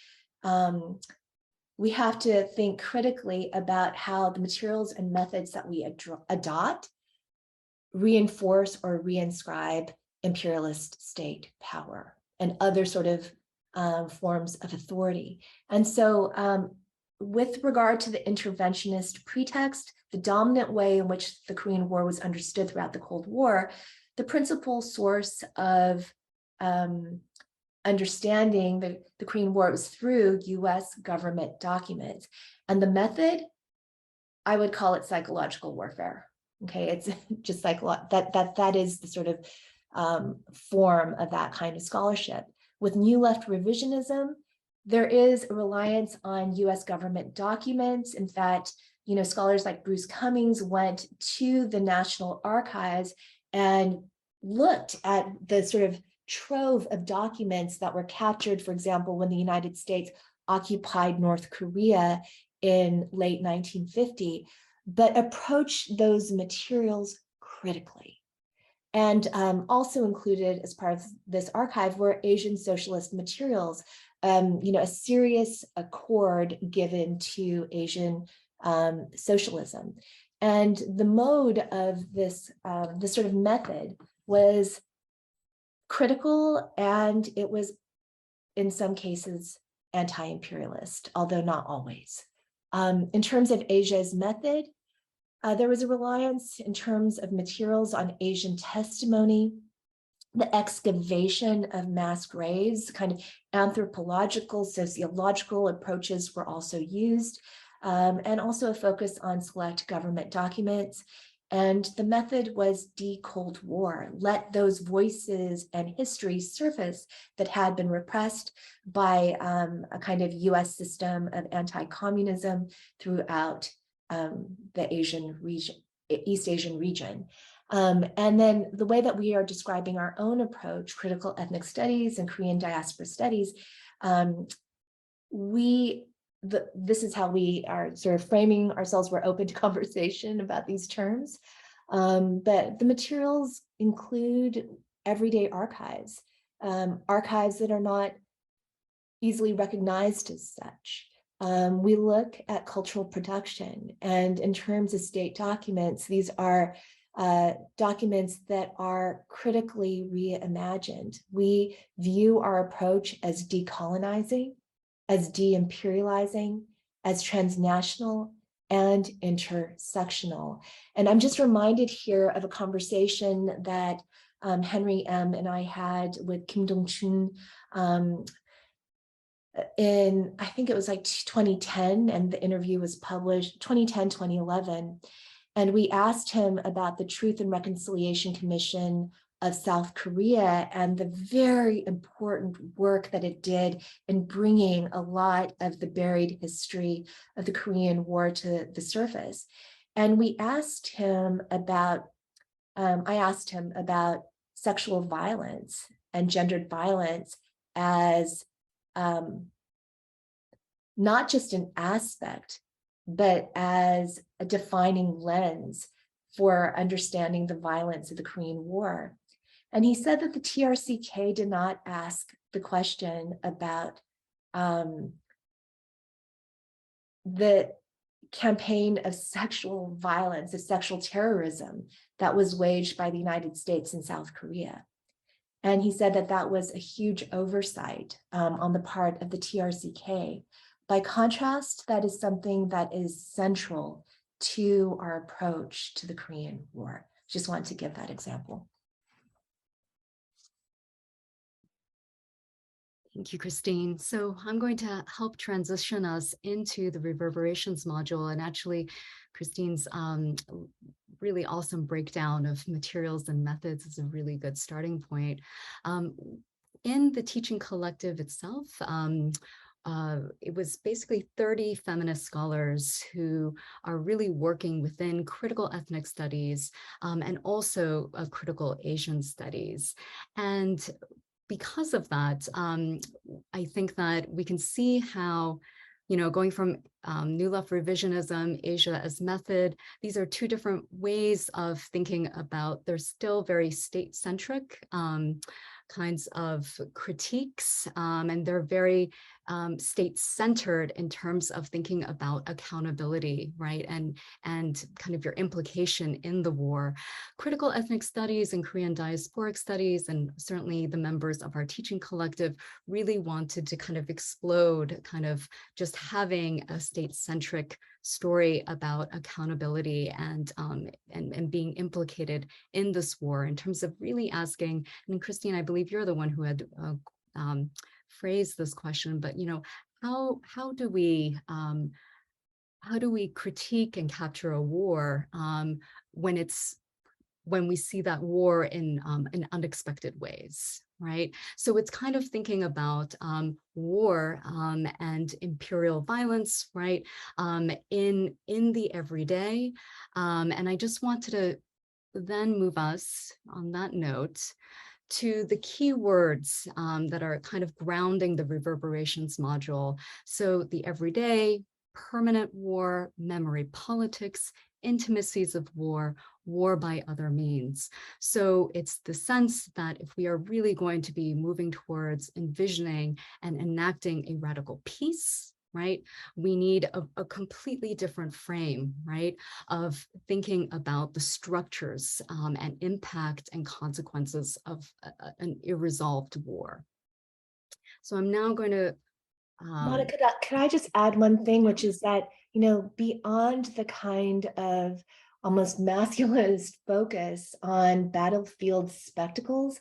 we have to think critically about how the materials and methods that we adopt reinforce or reinscribe imperialist state power and other sort of forms of authority. And so with regard to the interventionist pretext, the dominant way in which the Korean War was understood throughout the Cold War, the principal source of understanding the Korean War was through US government documents. And the method, I would call it psychological warfare. It's just that is the sort of form of that kind of scholarship. With New Left revisionism, there is a reliance on US government documents. In fact, scholars like Bruce Cummings went to the National Archives and looked at the sort of trove of documents that were captured, for example, when the United States occupied North Korea in late 1950, but approached those materials critically. And also included as part of this archive were Asian socialist materials, a serious accord given to Asian socialism. And the mode of this sort of method was critical, and it was in some cases anti-imperialist, although not always. In terms of Asia's method, there was a reliance in terms of materials on Asian testimony, the excavation of mass graves, kind of anthropological, sociological approaches were also used, and also a focus on select government documents. And the method was de-Cold War, let those voices and histories surface that had been repressed by a kind of US system of anti-communism throughout the Asian region, East Asian region. And then the way that we are describing our own approach, critical ethnic studies and Korean diaspora studies, this is how we are sort of framing ourselves. We're open to conversation about these terms, but the materials include everyday archives, archives that are not easily recognized as such. We look at cultural production, and in terms of state documents, these are documents that are critically reimagined. We view our approach as decolonizing, as de-imperializing, as transnational, and intersectional. And I'm just reminded here of a conversation that Henry M. and I had with Kim Dong-chun in, I think it was like 2010, and the interview was published 2010, 2011. And we asked him about the Truth and Reconciliation Commission of South Korea and the very important work that it did in bringing a lot of the buried history of the Korean War to the surface. And we asked him about, I asked him about sexual violence and gendered violence as not just an aspect, but as a defining lens for understanding the violence of the Korean War. And he said that the TRCK did not ask the question about the campaign of sexual violence, of sexual terrorism that was waged by the United States in South Korea. And he said that that was a huge oversight on the part of the TRCK. By contrast, that is something that is central to our approach to the Korean War. Just wanted to give that example. Thank you, Christine. So I'm going to help transition us into the Reverberations module. And actually, Christine's really awesome breakdown of materials and methods is a really good starting point. In the teaching collective itself, it was basically 30 feminist scholars who are really working within critical ethnic studies and also critical Asian studies. And because of that, I think that we can see how, going from New Left revisionism, Asia as method, these are two different ways of thinking about, they're still very state-centric kinds of critiques, and they're very state-centered in terms of thinking about accountability, right? And kind of your implication in the war. Critical ethnic studies and Korean diasporic studies, and certainly the members of our teaching collective, really wanted to kind of explode, kind of just having a state-centric story about accountability and being implicated in this war, in terms of really asking, and Christine, I believe you're the one who had phrased this question, but how do we critique and capture a war when we see that war in unexpected ways, right? So it's kind of thinking about war and imperial violence, right, in the everyday. And I just wanted to then move us on that note to the key words that are kind of grounding the Reverberations module. So the everyday, permanent war, memory politics, intimacies of war, war by other means. So it's the sense that if we are really going to be moving towards envisioning and enacting a radical peace, right? We need a completely different frame, right, of thinking about the structures and impact and consequences of an irresolved war. So I'm now going to Monica, could I just add one thing, which is that, beyond the kind of almost masculinist focus on battlefield spectacles,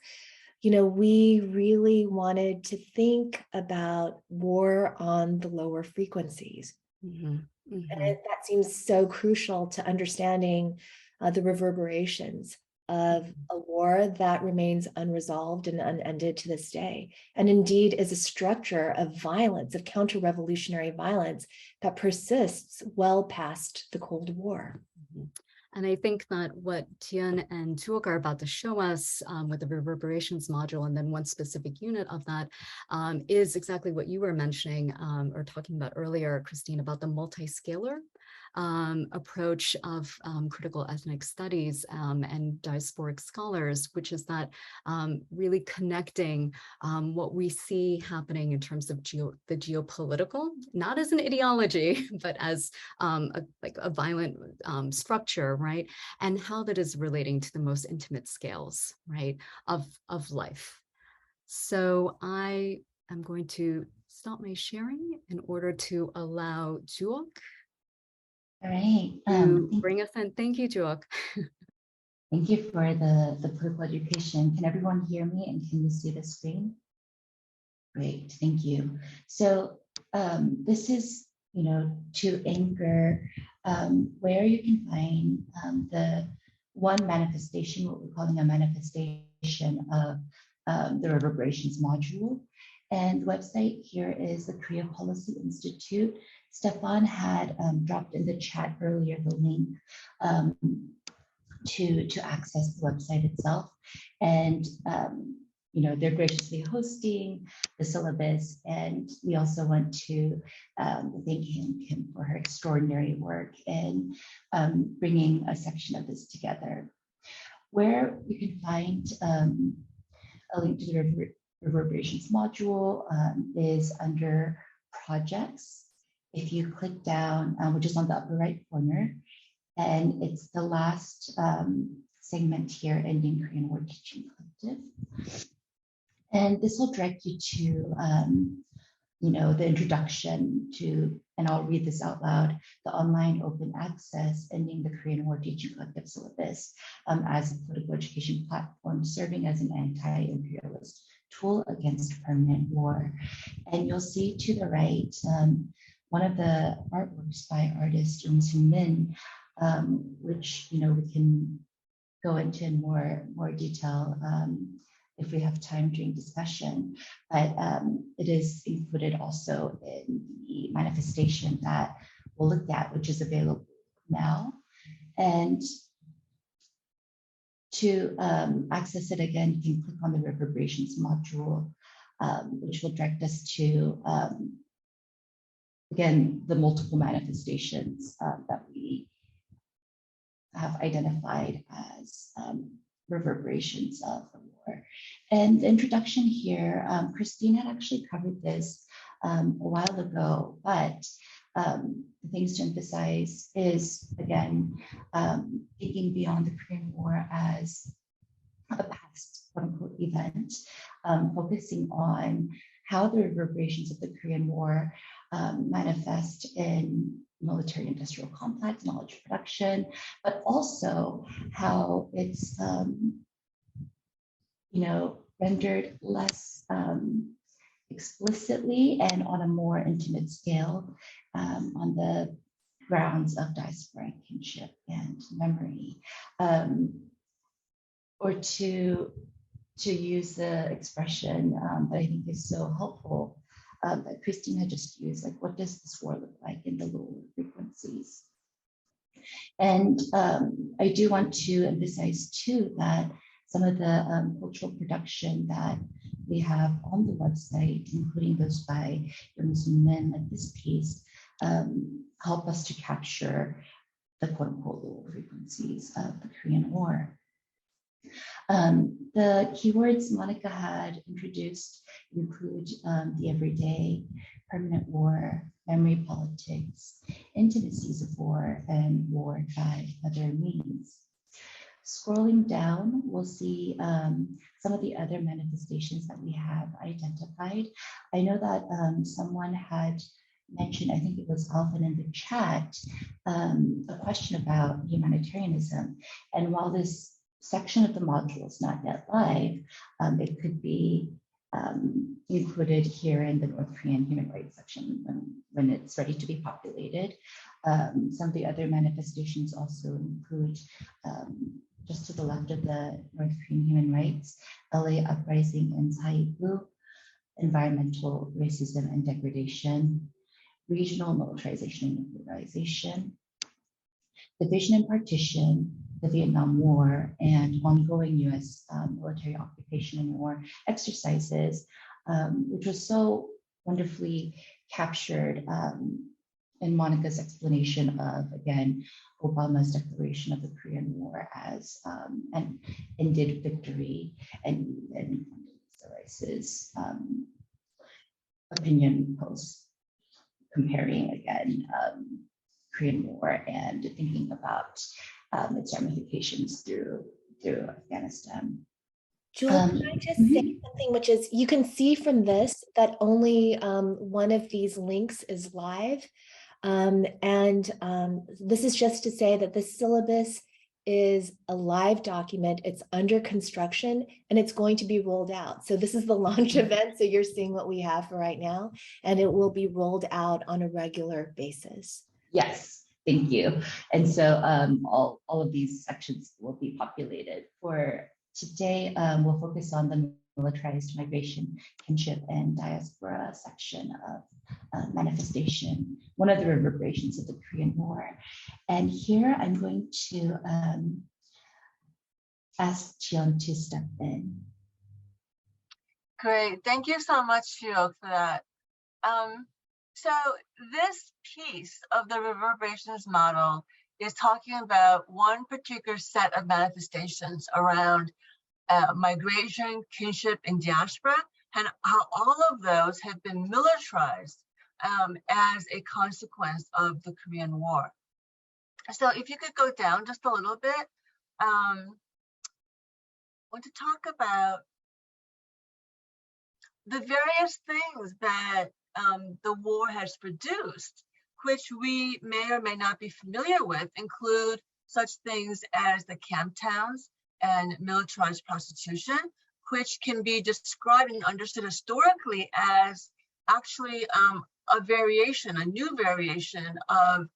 we really wanted to think about war on the lower frequencies. And that seems so crucial to understanding the reverberations of a war that remains unresolved and unended to this day, and indeed is a structure of violence, of counter-revolutionary violence that persists well past the Cold War. And I think that what Tian and Tuok are about to show us with the Reverberations module, and then one specific unit of that, is exactly what you were mentioning or talking about earlier, Christine, about the multi-scalar approach of critical ethnic studies and diasporic scholars, which is that really connecting what we see happening in terms of the geopolitical, not as an ideology, but as a violent structure, right? And how that is relating to the most intimate scales, right, of life. So I am going to stop my sharing in order to allow Tuok. All right. Bring us in. Thank you, Tuok. Thank you for the political education. Can everyone hear me and can you see the screen? Great, thank you. So this is, to anchor where you can find the one manifestation, what we're calling a manifestation of the Reverberations module. And the website here is the Korea Policy Institute. Stefan had dropped in the chat earlier the link to access the website itself. And they're graciously hosting the syllabus. And we also want to thank Kim for her extraordinary work in bringing a section of this together. Where you can find a link to the Reverberations module is under projects. If you click down, which is on the upper right corner, and it's the last segment here, Ending Korean War Teaching Collective. And this will direct you to, the introduction to, and I'll read this out loud, the online open access Ending the Korean War Teaching Collective syllabus as a political education platform serving as an anti-imperialist tool against permanent war. And you'll see to the right, one of the artworks by artist Jung Soo Min, which we can go into in more detail if we have time during discussion. But it is included also in the manifestation that we'll look at, which is available now. And to access it again, you can click on the Reverberations module, which will direct us to again, the multiple manifestations that we have identified as reverberations of the war. And the introduction here, Christine had actually covered this a while ago, but the things to emphasize is, again, thinking beyond the Korean War as a past quote-unquote event, focusing on how the reverberations of the Korean War manifest in military industrial complex, knowledge production, but also how it's rendered less explicitly and on a more intimate scale on the grounds of diaspora, kinship, and memory. Or to use the expression that I think is so helpful that Christine had just used, like, what does this war look like in the lower frequencies? And I do want to emphasize too that some of the cultural production that we have on the website, including those by Jung Soo Min, like this piece, help us to capture the quote-unquote lower frequencies of the Korean War. The keywords Monica had introduced include the everyday, permanent war, memory politics, intimacies of war, and war by other means. Scrolling down, we'll see some of the other manifestations that we have identified. I know that someone had mentioned, I think it was Alvin in the chat, a question about humanitarianism. And while this section of the module is not yet live, it could be included here in the North Korean human rights section when it's ready to be populated. Some of the other manifestations also include, just to the left of the North Korean human rights, LA uprising and Saibu, environmental racism and degradation, regional militarization and nuclearization, division and partition, the Vietnam War, and ongoing US military occupation and war exercises, which was so wonderfully captured in Monica's explanation of, again, Obama's declaration of the Korean War as an ended victory, and Rice's opinion post comparing, again, Korean War and thinking about its ramifications through Afghanistan. Jewel, can I just say something, which is, you can see from this that only one of these links is live. This is just to say that the syllabus is a live document. It's under construction and it's going to be rolled out. So this is the launch event. So you're seeing what we have for right now, and it will be rolled out on a regular basis. Yes, thank you. And so all of these sections will be populated. For today, we'll focus on the militarized migration, kinship, and diaspora section of manifestation, one of the reverberations of the Korean War. And here I'm going to ask Jian to step in. Great, thank you so much, Jill, for that. So this piece of the reverberations model is talking about one particular set of manifestations around migration, kinship, and diaspora, and how all of those have been militarized as a consequence of the Korean War. So if you could go down just a little bit, I want to talk about the various things that the war has produced, which we may or may not be familiar with, include such things as the camp towns and militarized prostitution, which can be described and understood historically as actually a variation, a new variation of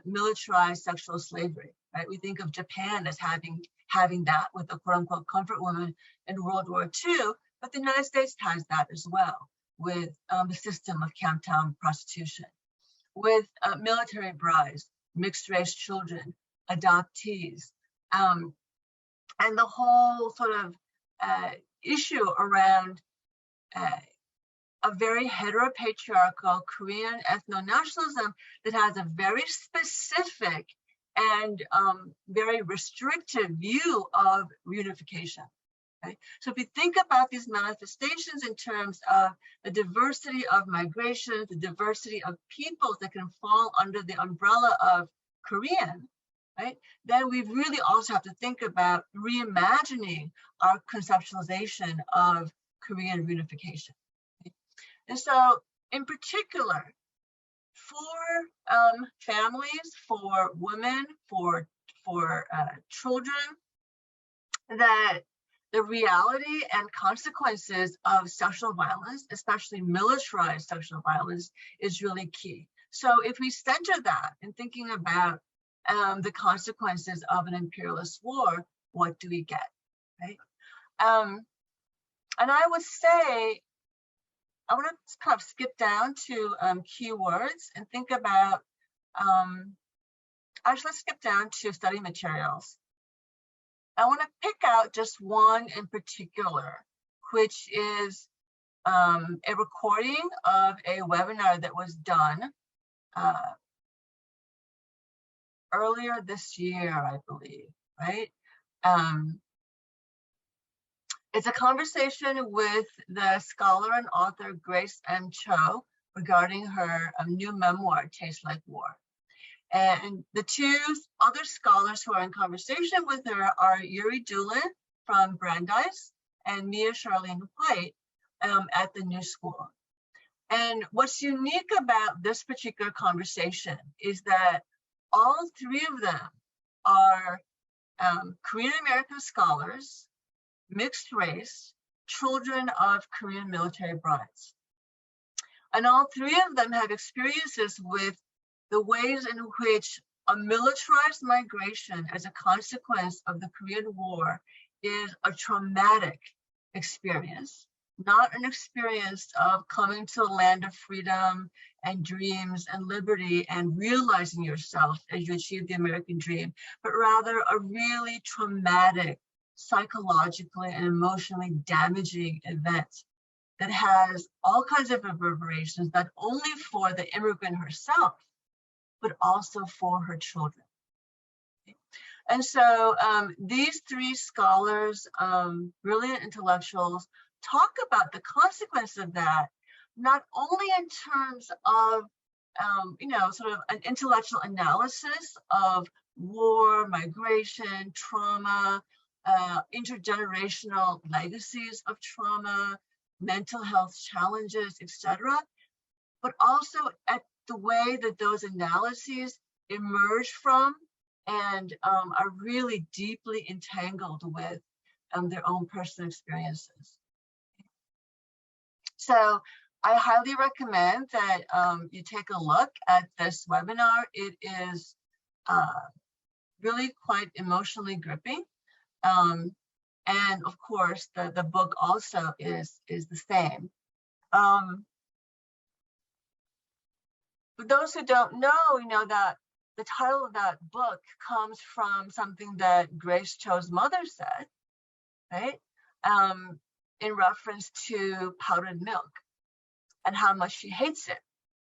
militarized sexual slavery, right? We think of Japan as having that with the quote unquote comfort woman in World War II, but the United States has that as well with the system of camp town prostitution, with military brides, mixed race children, adoptees, and the whole sort of issue around a very heteropatriarchal Korean ethno-nationalism that has a very specific and very restrictive view of reunification. Okay? So if you think about these manifestations in terms of the diversity of migration, the diversity of peoples that can fall under the umbrella of Korean, right? Then we really also have to think about reimagining our conceptualization of Korean reunification. Okay? And so in particular, for families, for women, for children, that the reality and consequences of sexual violence, especially militarized sexual violence, is really key. So if we center that in thinking about the consequences of an imperialist war, what do we get, right? And I would say, I want to kind of skip down to keywords and think about, actually let's skip down to study materials. I want to pick out just one in particular, which is a recording of a webinar that was done earlier this year, I believe, right? It's a conversation with the scholar and author Grace M. Cho regarding her new memoir, Tastes Like War. And the two other scholars who are in conversation with her are Yuri Doolin from Brandeis and Mia Charlene White at the New School. And what's unique about this particular conversation is that all three of them are Korean American scholars, mixed race, children of Korean military brides. And all three of them have experiences with the ways in which a militarized migration as a consequence of the Korean War is a traumatic experience, not an experience of coming to a land of freedom and dreams and liberty and realizing yourself as you achieve the American dream, but rather a really traumatic, psychologically and emotionally damaging event that has all kinds of reverberations, not only for the immigrant herself, but also for her children. And so these three scholars, brilliant intellectuals, talk about the consequence of that, not only in terms of, sort of an intellectual analysis of war, migration, trauma, intergenerational legacies of trauma, mental health challenges, etc., but also at the way that those analyses emerge from and are really deeply entangled with their own personal experiences. So I highly recommend that you take a look at this webinar. It is really quite emotionally gripping. And of course, the book also is the same. For those who don't know, that the title of that book comes from something that Grace Cho's mother said, right? In reference to powdered milk and how much she hates it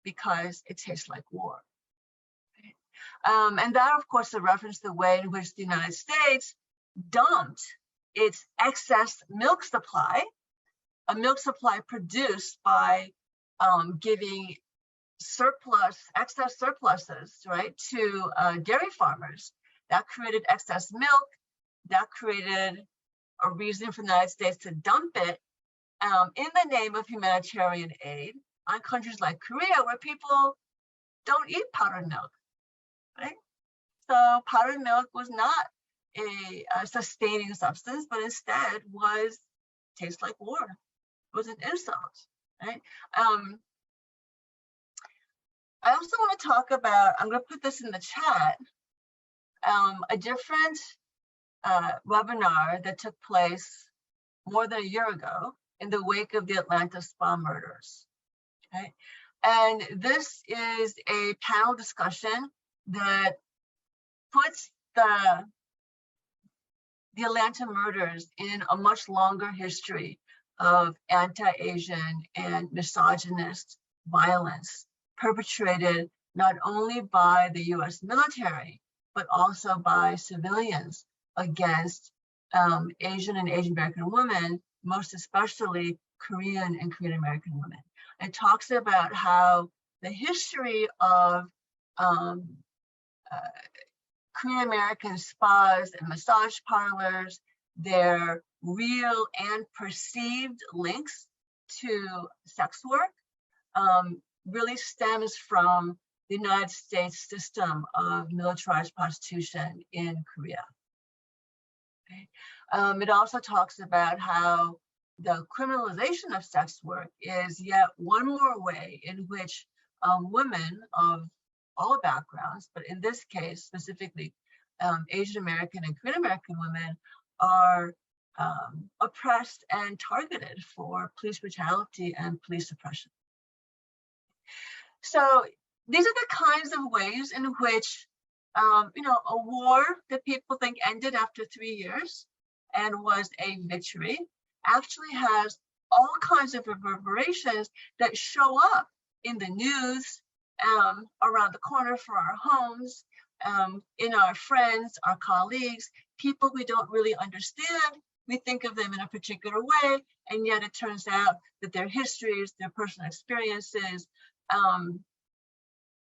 because it tastes like war. Right? And that, of course, is a reference to the way in which the United States dumped its excess milk supply, a milk supply produced by giving excess surpluses, right, to dairy farmers. That created excess milk. That created a reason for the United States to dump it in the name of humanitarian aid on countries like Korea, where people don't eat powdered milk, right? So powdered milk was not a sustaining substance, but instead tastes like war. It was an insult, right? I also want to talk about, I'm going to put this in the chat, a different webinar that took place more than a year ago in the wake of the Atlanta spa murders. Okay? And this is a panel discussion that puts the Atlanta murders in a much longer history of anti-Asian and misogynist violence perpetrated not only by the US military, but also by civilians against Asian and Asian American women, most especially Korean and Korean American women. It talks about how the history of Korean American spas and massage parlors, their real and perceived links to sex work, really stems from the United States system of militarized prostitution in Korea. Okay. It also talks about how the criminalization of sex work is yet one more way in which women of all backgrounds, but in this case specifically Asian American and Korean American women, are oppressed and targeted for police brutality and police suppression. So these are the kinds of ways in which, a war that people think ended after 3 years and was a victory actually has all kinds of reverberations that show up in the news, around the corner for our homes, in our friends, our colleagues, people we don't really understand we think of them in a particular way, and yet it turns out that their histories, their personal experiences,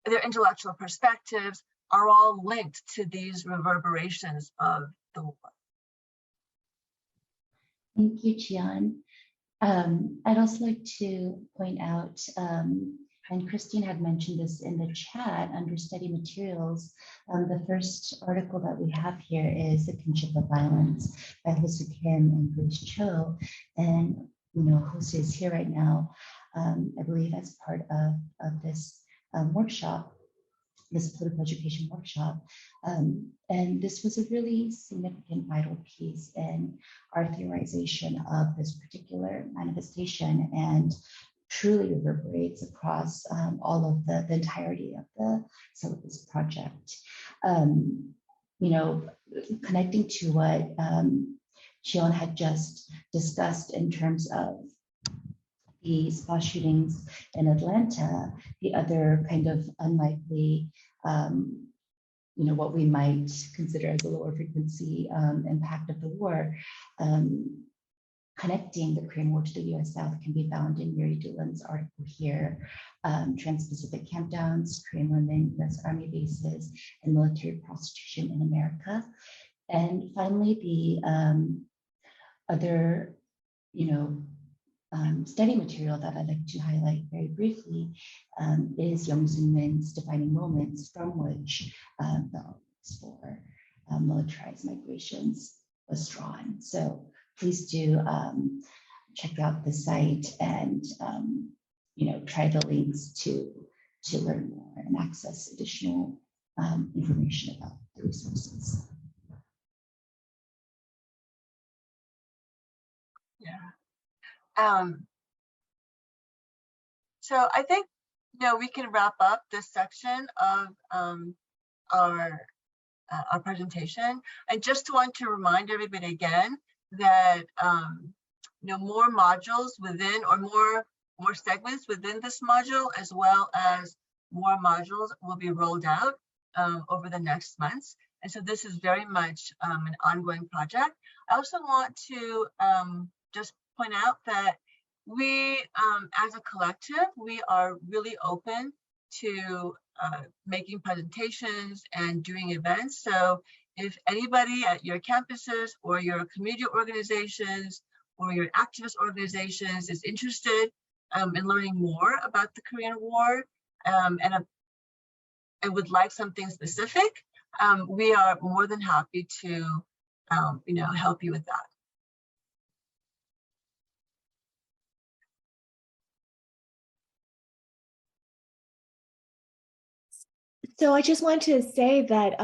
their intellectual perspectives are all linked to these reverberations of the war. Thank you, Jian. I'd also like to point out, and Christine had mentioned this in the chat under study materials, the first article that we have here is The Kinship of Violence by Hosu Kim and Grace Cho. And, you know, Hosu is here right now, I believe as part of this workshop, this political education workshop. And this was a really significant vital piece in our theorization of this particular manifestation and truly reverberates across all of the entirety of the Syllabus project. You know, connecting to what Jian had just discussed in terms of the spa shootings in Atlanta, the other kind of unlikely, you know, what we might consider as a lower frequency impact of the war, connecting the Korean War to the US South can be found in Yuri Dulan's article here, Trans-Pacific Camp Downs, Korean Women, US Army Bases, and Military Prostitution in America. And finally, the other, you know, study material that I'd like to highlight very briefly is Young Soon Min's Defining Moments, from which the office for militarized migrations was drawn. So please do check out the site and you know, try the links to learn more and access additional information about the resources. Yeah. So I think, you know, we can wrap up this section of our presentation. I just want to remind everybody again that you know, more modules within, or more segments within this module, as well as more modules will be rolled out over the next months. And so this is very much an ongoing project. I also want to just point out that we, as a collective, we are really open to making presentations and doing events. So if anybody at your campuses or your community organizations or your activist organizations is interested in learning more about the Korean War and would like something specific, we are more than happy to you know, help you with that. So I just want to say that,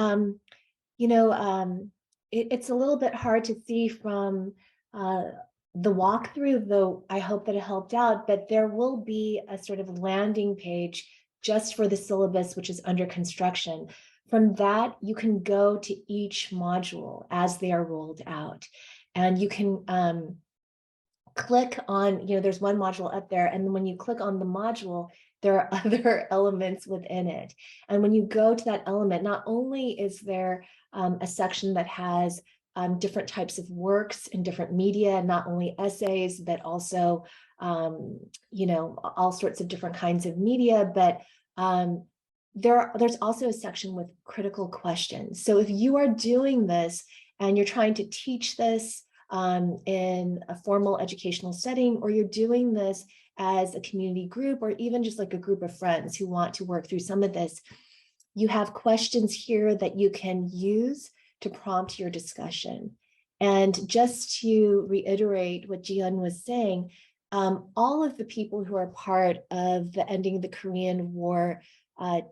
you know, it's a little bit hard to see from the walkthrough, though I hope that it helped out, but there will be a sort of landing page just for the syllabus, which is under construction. From that, you can go to each module as they are rolled out. And you can click on, you know, there's one module up there, and then when you click on the module, there are other elements within it. And when you go to that element, not only is there a section that has different types of works in different media, not only essays, but also, you know, all sorts of different kinds of media, but there's also a section with critical questions. So if you are doing this and you're trying to teach this in a formal educational setting, or you're doing this as a community group, or even just like a group of friends who want to work through some of this, you have questions here that you can use to prompt your discussion. And just to reiterate what Jian was saying, all of the people who are part of the Ending the Korean War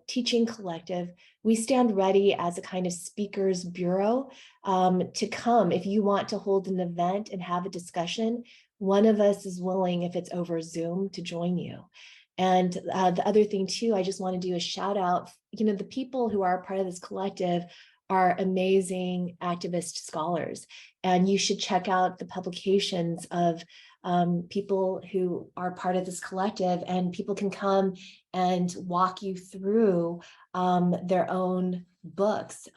teaching collective, we stand ready as a kind of speakers bureau to come. If you want to hold an event and have a discussion, one of us is willing, if it's over Zoom, to join you. And the other thing too, I just want to do a shout out, you know, the people who are part of this collective are amazing activist scholars, and you should check out the publications of people who are part of this collective, and people can come and walk you through their own books.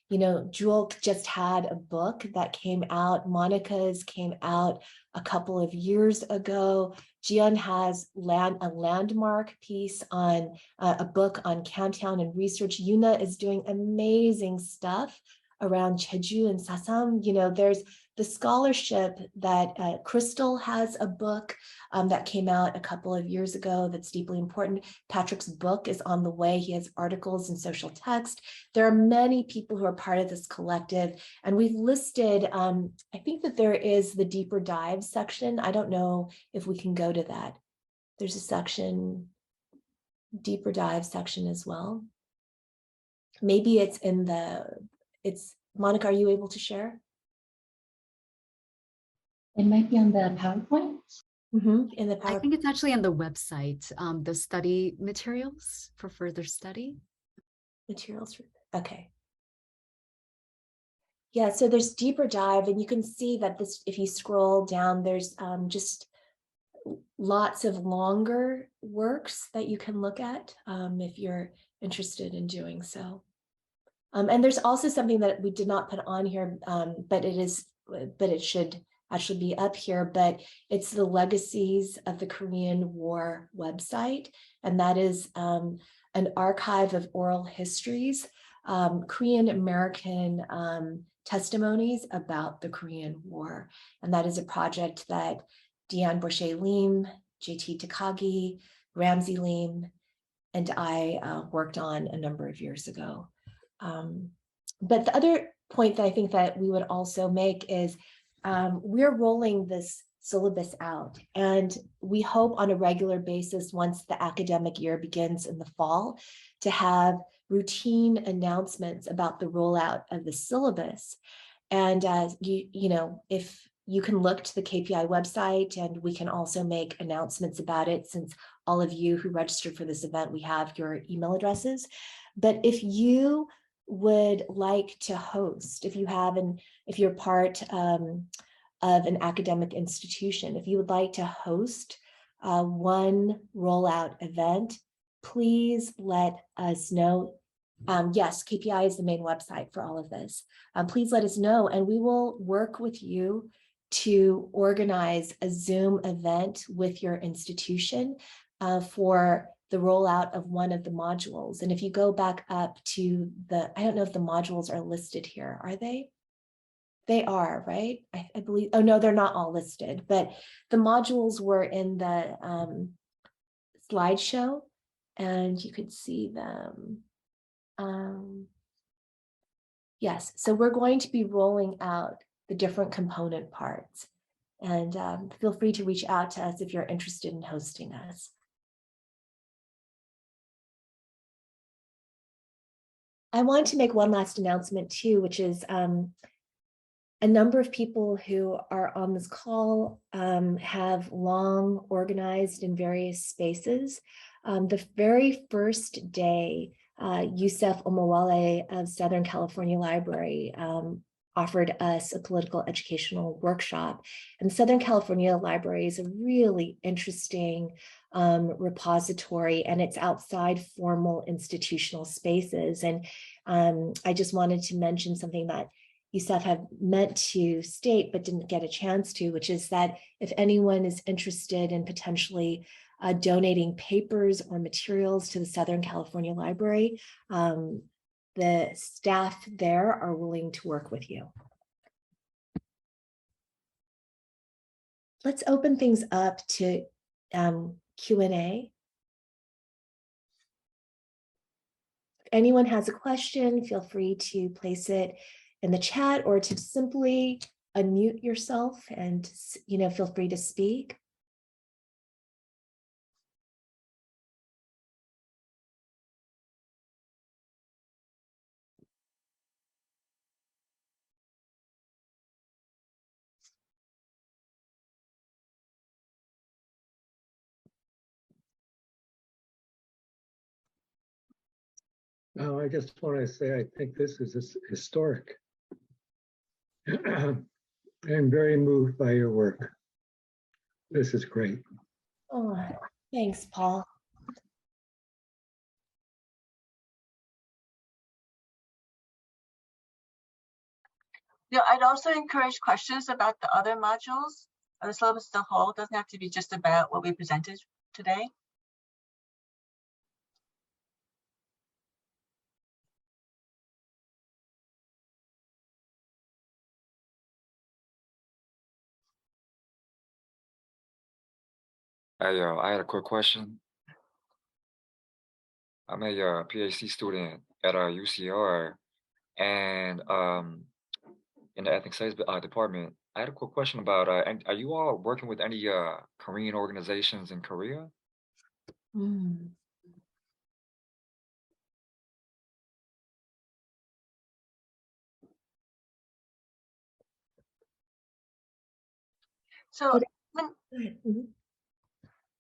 You know, Jewel just had a book that came out. Monica's came out a couple of years ago. Jian has a landmark piece on a book on Countdown and research. Yuna is doing amazing stuff around Jeju and Sasam. You know, there's the scholarship that Krystal has a book that came out a couple of years ago that's deeply important. Patrick's book is on the way. He has articles in social text. There are many people who are part of this collective, and we've listed, I think that there is the deeper dive section. I don't know if we can go to that. There's a section, deeper dive section as well. Maybe it's in the, Monica, are you able to share? It might be on the PowerPoint. In the PowerPoint. I think it's actually on the website, the study materials for further study. Materials, okay. Yeah, so there's deeper dive, and you can see that this, if you scroll down, there's just lots of longer works that you can look at if you're interested in doing so. And there's also something that we did not put on here, but it should actually be up here, but it's the Legacies of the Korean War website. And that is an archive of oral histories, Korean American testimonies about the Korean War. And that is a project that Deanne Borche-Lim, JT Takagi, Ramsey Lim, and I worked on a number of years ago. But the other point that I think that we would also make is we're rolling this syllabus out, and we hope on a regular basis, once the academic year begins in the fall, to have routine announcements about the rollout of the syllabus. And you know, if you can look to the KPI website, and we can also make announcements about it, since all of you who registered for this event, we have your email addresses. But if you would like to host, if you're part of an academic institution, if you would like to host one rollout event, please let us know. Yes, KPI is the main website for all of this. Please let us know, and we will work with you to organize a Zoom event with your institution for the rollout of one of the modules. And if you go back up to I don't know if the modules are listed here, are they? They are, right? I believe, oh no, they're not all listed, but the modules were in the slideshow, and you could see them. Yes, so we're going to be rolling out the different component parts, and feel free to reach out to us if you're interested in hosting us. I want to make one last announcement too, which is a number of people who are on this call have long organized in various spaces. The very first day, Yusef Omowale of Southern California Library offered us a political educational workshop. And the Southern California Library is a really interesting repository, and it's outside formal institutional spaces. And I just wanted to mention something that Yusef had meant to state but didn't get a chance to, which is that if anyone is interested in potentially donating papers or materials to the Southern California Library, the staff there are willing to work with you. Let's open things up to Q&A. If anyone has a question, feel free to place it in the chat, or to simply unmute yourself and, you know, feel free to speak. No, I just want to say I think this is historic. I'm very moved by your work. This is great. Oh, thanks, Paul. Yeah, I'd also encourage questions about the other modules of the syllabus as a whole. It doesn't have to be just about what we presented today. I had a quick question. I'm a PhD student at UCR, and in the ethnic studies department. I had a quick question about, are you all working with any Korean organizations in Korea? Mm. So Mhm.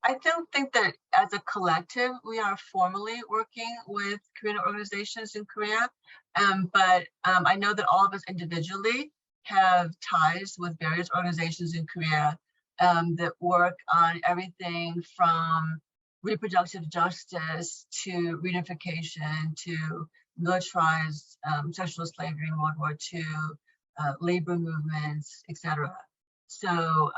I don't think that as a collective, we are formally working with Korean organizations in Korea. But I know that all of us individually have ties with various organizations in Korea that work on everything from reproductive justice to reunification to militarized sexual slavery in World War II, labor movements, etc. So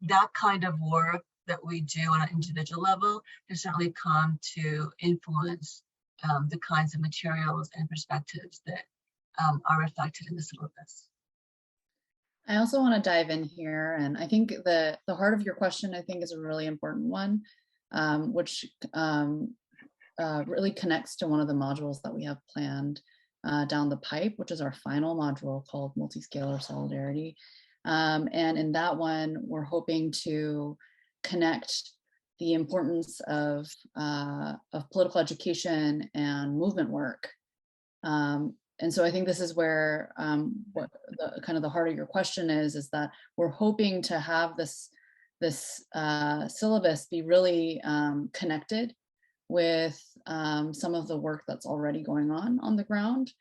that kind of work that we do on an individual level has certainly come to influence the kinds of materials and perspectives that are reflected in the syllabus. I also want to dive in here, and I think the heart of your question, I think, is a really important one, which really connects to one of the modules that we have planned down the pipe, which is our final module called Multiscalar Solidarity. And in that one, we're hoping to connect the importance of political education and movement work. And so I think this is where what the kind of the heart of your question is that we're hoping to have this syllabus be really connected with some of the work that's already going on the ground,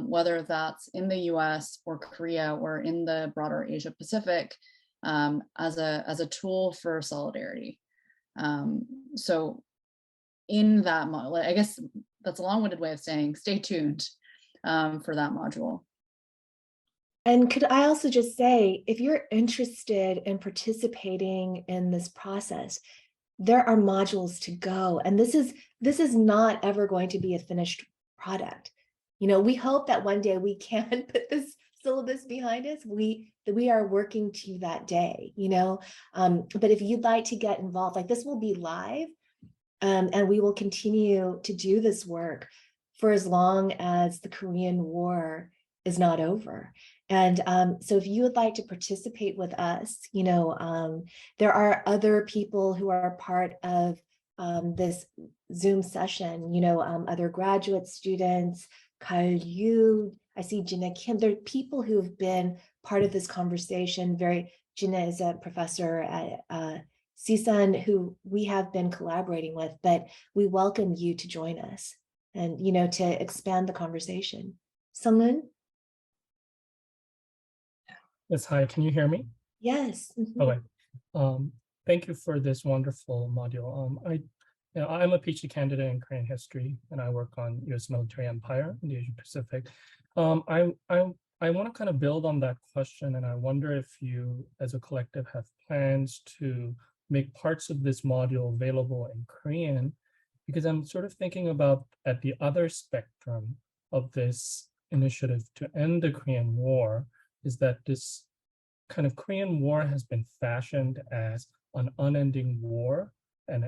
whether that's in the US or Korea or in the broader Asia Pacific, as a tool for solidarity. So in that module, I guess that's a long-winded way of saying stay tuned for that module. And could I also just say, if you're interested in participating in this process, there are modules to go. And this is not ever going to be a finished product. You know, we hope that one day we can put this syllabus behind us. We are working to that day, you know. But if you'd like to get involved, like this will be live, and we will continue to do this work for as long as the Korean War is not over. And so if you would like to participate with us, you know, there are other people who are part of this Zoom session, you know, other graduate students, Kyle Yu, I see Jinna Kim. There are people who have been part of this conversation. Jinna is a professor at CSUN who we have been collaborating with, but we welcome you to join us and, you know, to expand the conversation. Sungun? Yes, hi, can you hear me? Yes. Okay. Thank you for this wonderful module. I'm a PhD candidate in Korean history, and I work on U.S. military empire in the Asia Pacific. I want to kind of build on that question, and I wonder if you, as a collective, have plans to make parts of this module available in Korean, because I'm sort of thinking about at the other spectrum of this initiative to end the Korean War, is that this kind of Korean War has been fashioned as an unending war, and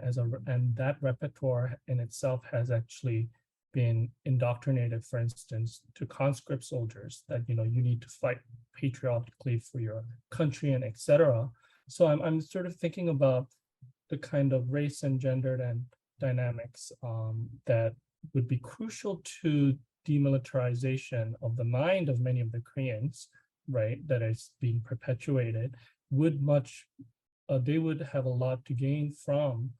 that repertoire in itself has actually been indoctrinated, for instance, to conscript soldiers that, you know, you need to fight patriotically for your country and etc. So I'm sort of thinking about the kind of race and gendered and dynamics that would be crucial to demilitarization of the mind of many of the Koreans, right, that is being perpetuated, they would have a lot to gain from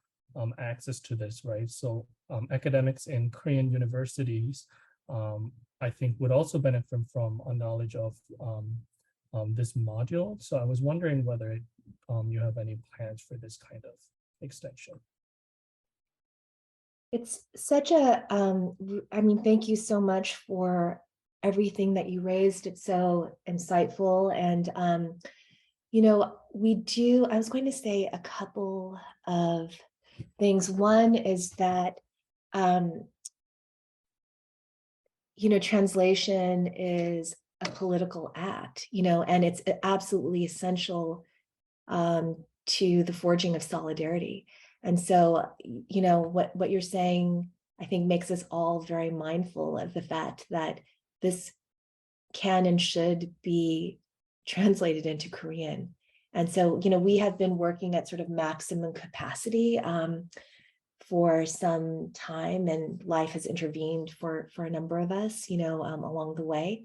access to this, right? So academics in Korean universities, I think, would also benefit from a knowledge of this module. So I was wondering whether you have any plans for this kind of extension. It's such a, I mean, thank you so much for everything that you raised. It's so insightful. And, you know, I was going to say a couple of things. One is that, you know, translation is a political act, you know, and it's absolutely essential to the forging of solidarity. And so, you know, what you're saying, I think, makes us all very mindful of the fact that this can and should be translated into Korean. And so, you know, we have been working at sort of maximum capacity for some time, and life has intervened for a number of us, you know, along the way.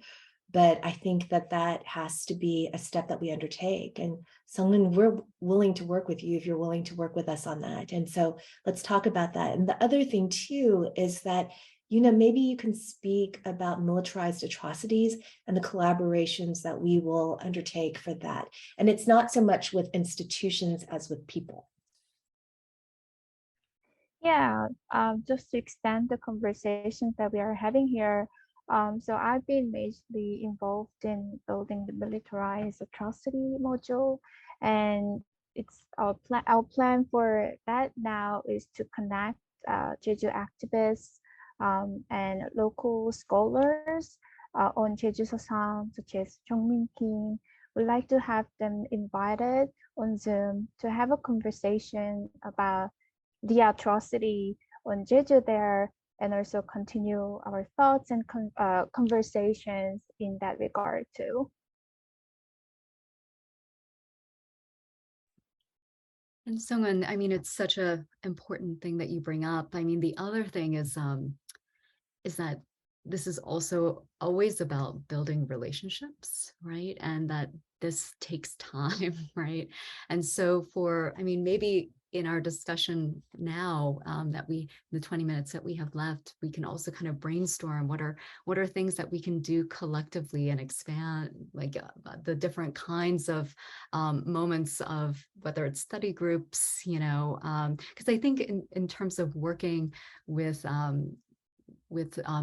But I think that has to be a step that we undertake. And Sungmin, we're willing to work with you if you're willing to work with us on that. And so let's talk about that. And the other thing too is that, you know, maybe you can speak about militarized atrocities and the collaborations that we will undertake for that. And it's not so much with institutions as with people. Yeah, just to extend the conversations that we are having here. So I've been majorly involved in building the militarized atrocity module, and it's our plan for that now is to connect Jeju activists and local scholars on Jeju Sosang, such as Jongmin Kim. We'd like to have them invited on Zoom to have a conversation about the atrocity on Jeju there, and also continue our thoughts and conversations in that regard too. And Sungmin, I mean, it's such a important thing that you bring up. I mean, the other thing is that this is also always about building relationships, right? And that this takes time, right? And so I mean, maybe in our discussion now the 20 minutes that we have left, we can also kind of brainstorm what are things that we can do collectively and expand, like the different kinds of moments of whether it's study groups, you know, because I think in terms of working with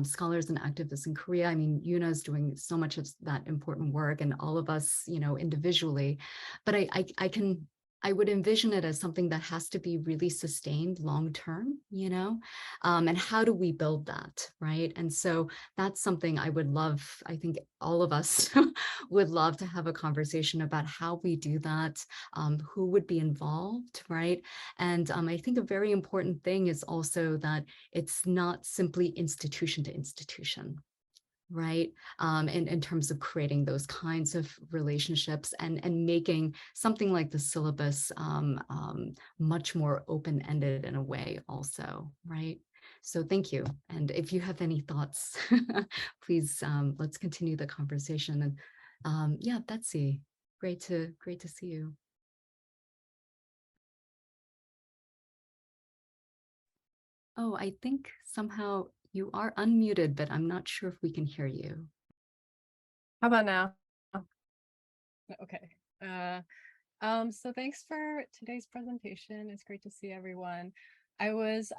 scholars and activists in Korea. I mean, Yuna is doing so much of that important work, and all of us, you know, individually. But I would envision it as something that has to be really sustained long term, you know, and how do we build that, right? And so that's something I would love. I think all of us would love to have a conversation about how we do that, who would be involved, right? And I think a very important thing is also that it's not simply institution to institution, right? In terms of creating those kinds of relationships and making something like the syllabus much more open-ended in a way also, right? So thank you. And if you have any thoughts, please, let's continue the conversation. And yeah, Betsy, great to see you. Oh, I think somehow you are unmuted, but I'm not sure if we can hear you. How about now? Okay. So thanks for today's presentation. It's great to see everyone. I was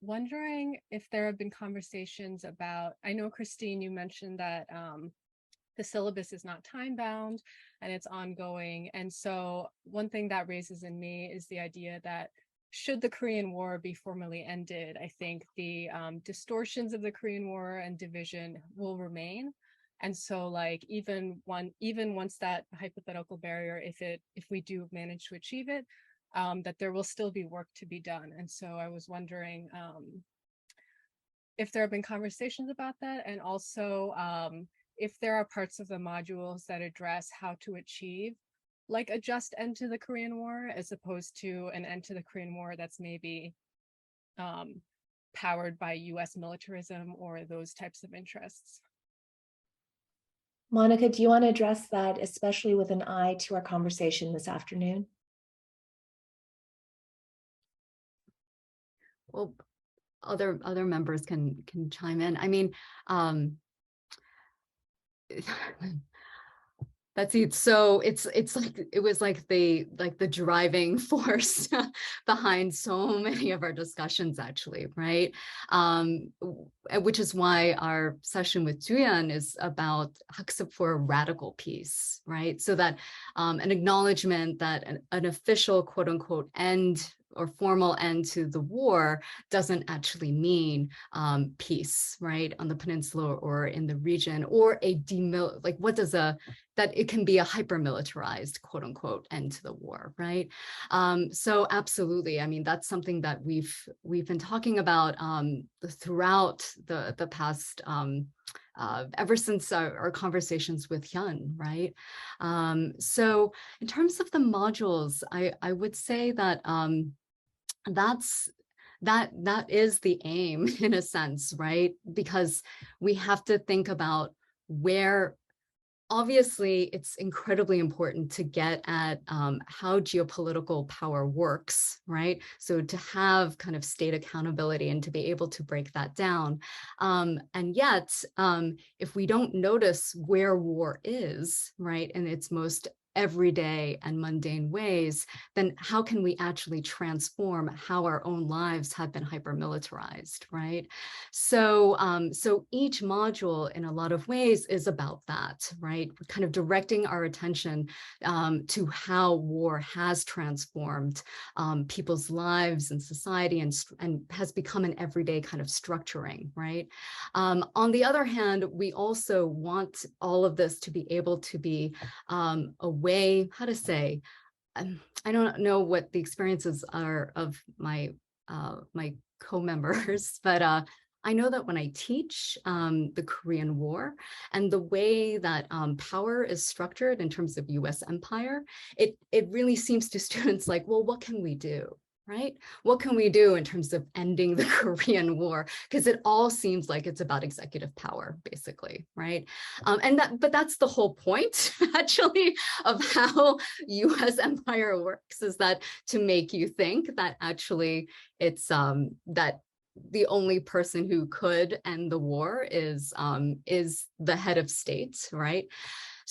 wondering if there have been conversations about, I know, Christine, you mentioned that the syllabus is not time bound and it's ongoing. And so one thing that raises in me is the idea that should the Korean War be formally ended, I think the distortions of the Korean War and division will remain. And so, like, even once that hypothetical barrier, if we do manage to achieve it, that there will still be work to be done. And so I was wondering if there have been conversations about that, and also if there are parts of the modules that address how to achieve like a just end to the Korean War, as opposed to an end to the Korean War that's maybe powered by US militarism or those types of interests. Monica, do you want to address that, especially with an eye to our conversation this afternoon? Well, other members can chime in. I mean, That's it. So it's like it was like the driving force behind so many of our discussions, actually, right? Which is why our session with Juyan is about 학습 for a radical peace, right? So that an acknowledgement that an official quote unquote end or formal end to the war doesn't actually mean peace, right, on the peninsula or in the region, or that it can be a hyper-militarized, quote unquote, end to the war, right? So absolutely, I mean, that's something that we've been talking about throughout the past, ever since our conversations with Hyun, right? So in terms of the modules, I would say that that is the aim in a sense, right? Because we have to think about where, obviously, it's incredibly important to get at how geopolitical power works, right? So to have kind of state accountability and to be able to break that down. And yet, if we don't notice where war is, right, in its most everyday and mundane ways, then how can we actually transform how our own lives have been hyper-militarized, right? So, so each module in a lot of ways is about that, right? We're kind of directing our attention to how war has transformed people's lives and society and has become an everyday kind of structuring, right? On the other hand, we also want all of this to be able to be a way, how to say, I don't know what the experiences are of my my co-members, but I know that when I teach the Korean War and the way that power is structured in terms of US empire, it really seems to students like, well, what can we do? Right? What can we do in terms of ending the Korean War? Because it all seems like it's about executive power, basically, right? But that's the whole point, actually, of how U.S. empire works, is that to make you think that actually it's that the only person who could end the war is the head of state, right?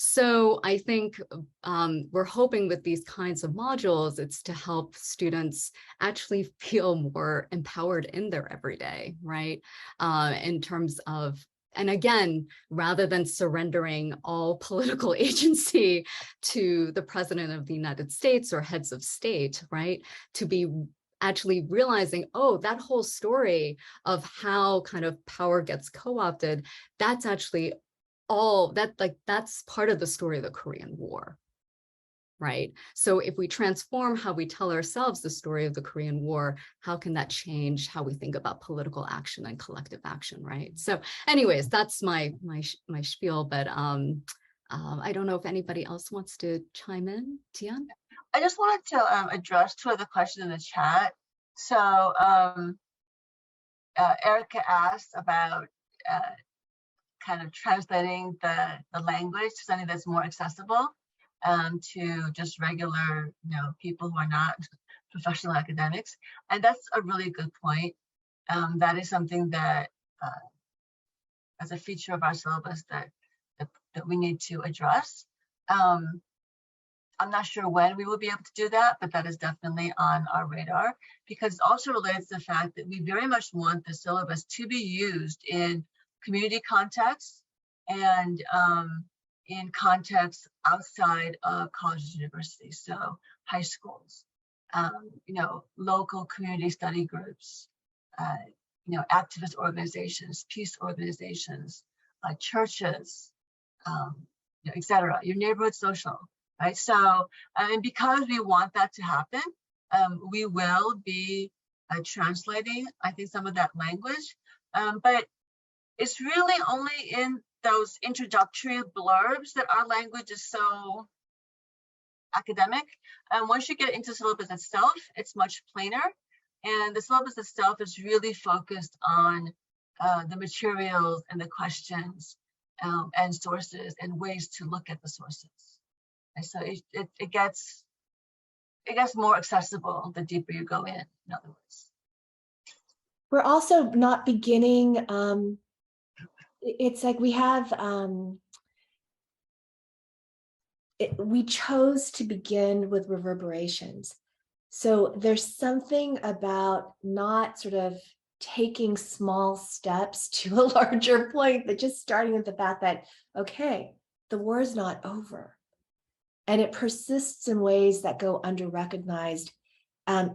So I think we're hoping with these kinds of modules, it's to help students actually feel more empowered in their everyday, right? In terms of, and again, rather than surrendering all political agency to the president of the United States or heads of state, right? To be actually realizing, oh, that whole story of how kind of power gets co-opted, that's actually all that, like, that's part of the story of the Korean War, right? So if we transform how we tell ourselves the story of the Korean War, how can that change how we think about political action and collective action, right? So anyways, that's my spiel, but I don't know if anybody else wants to chime in. Tian? I just wanted to address two of the questions in the chat. So Erica asked about kind of translating the language to something that's more accessible to just regular, people who are not professional academics. And that's a really good point. That is something that as a feature of our syllabus that we need to address. I'm not sure when we will be able to do that, but that is definitely on our radar, because it also relates to the fact that we very much want the syllabus to be used in community contexts and in contexts outside of colleges and universities, so high schools, local community study groups, activist organizations, peace organizations, churches, etc., your neighborhood social. Right. So, and because we want that to happen, we will be translating, I think, some of that language. But it's really only in those introductory blurbs that our language is so academic. And once you get into syllabus itself, it's much plainer. And the syllabus itself is really focused on the materials and the questions and sources and ways to look at the sources. And so it gets more accessible the deeper you go in other words. We're also not beginning, it's like we have we chose to begin with reverberations. So there's something about not sort of taking small steps to a larger point, but just starting with the fact that, okay, the war is not over. And it persists in ways that go under-recognized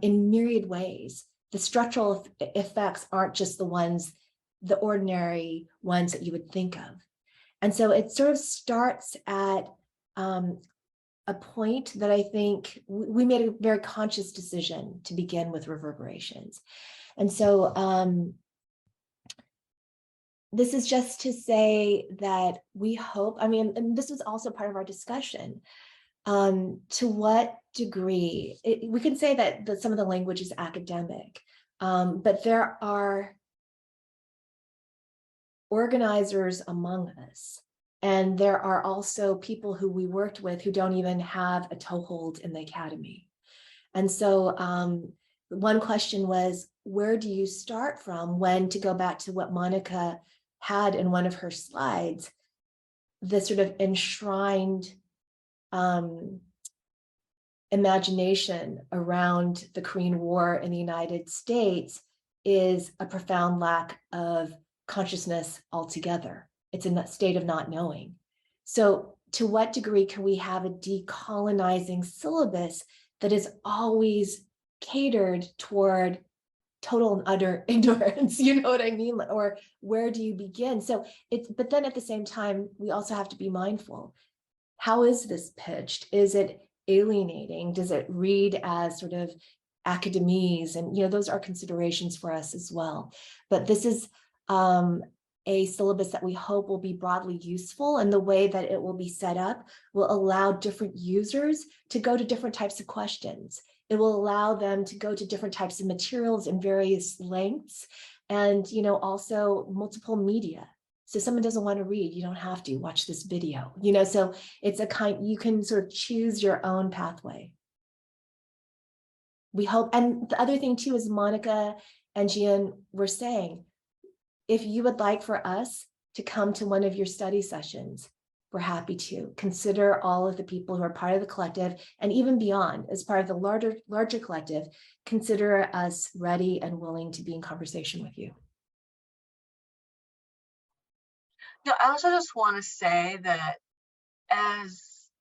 in myriad ways. The structural effects aren't just the ordinary ones that you would think of. And so it sort of starts at a point that I think we made a very conscious decision to begin with reverberations. And so this is just to say that we hope, I mean, and this was also part of our discussion, to what degree, we can say that some of the language is academic, but there are organizers among us. And there are also people who we worked with who don't even have a toehold in the academy. And so one question was, where do you start from when, to go back to what Monica had in one of her slides, the sort of enshrined imagination around the Korean War in the United States is a profound lack of consciousness altogether. It's in that state of not knowing. So to what degree can we have a decolonizing syllabus that is always catered toward total and utter ignorance? You know what I mean? Or where do you begin? So but then at the same time, we also have to be mindful. How is this pitched? Is it alienating? Does it read as sort of academies? And, those are considerations for us as well. But this is a syllabus that we hope will be broadly useful, and the way that it will be set up will allow different users to go to different types of questions. It will allow them to go to different types of materials in various lengths, and also multiple media. So if someone doesn't want to read, you don't have to watch this video, so it's you can sort of choose your own pathway. We hope, and the other thing too is Monica and Jian were saying, if you would like for us to come to one of your study sessions, we're happy to. Consider all of the people who are part of the collective, and even beyond, as part of the larger collective, consider us ready and willing to be in conversation with you. I also just want to say that as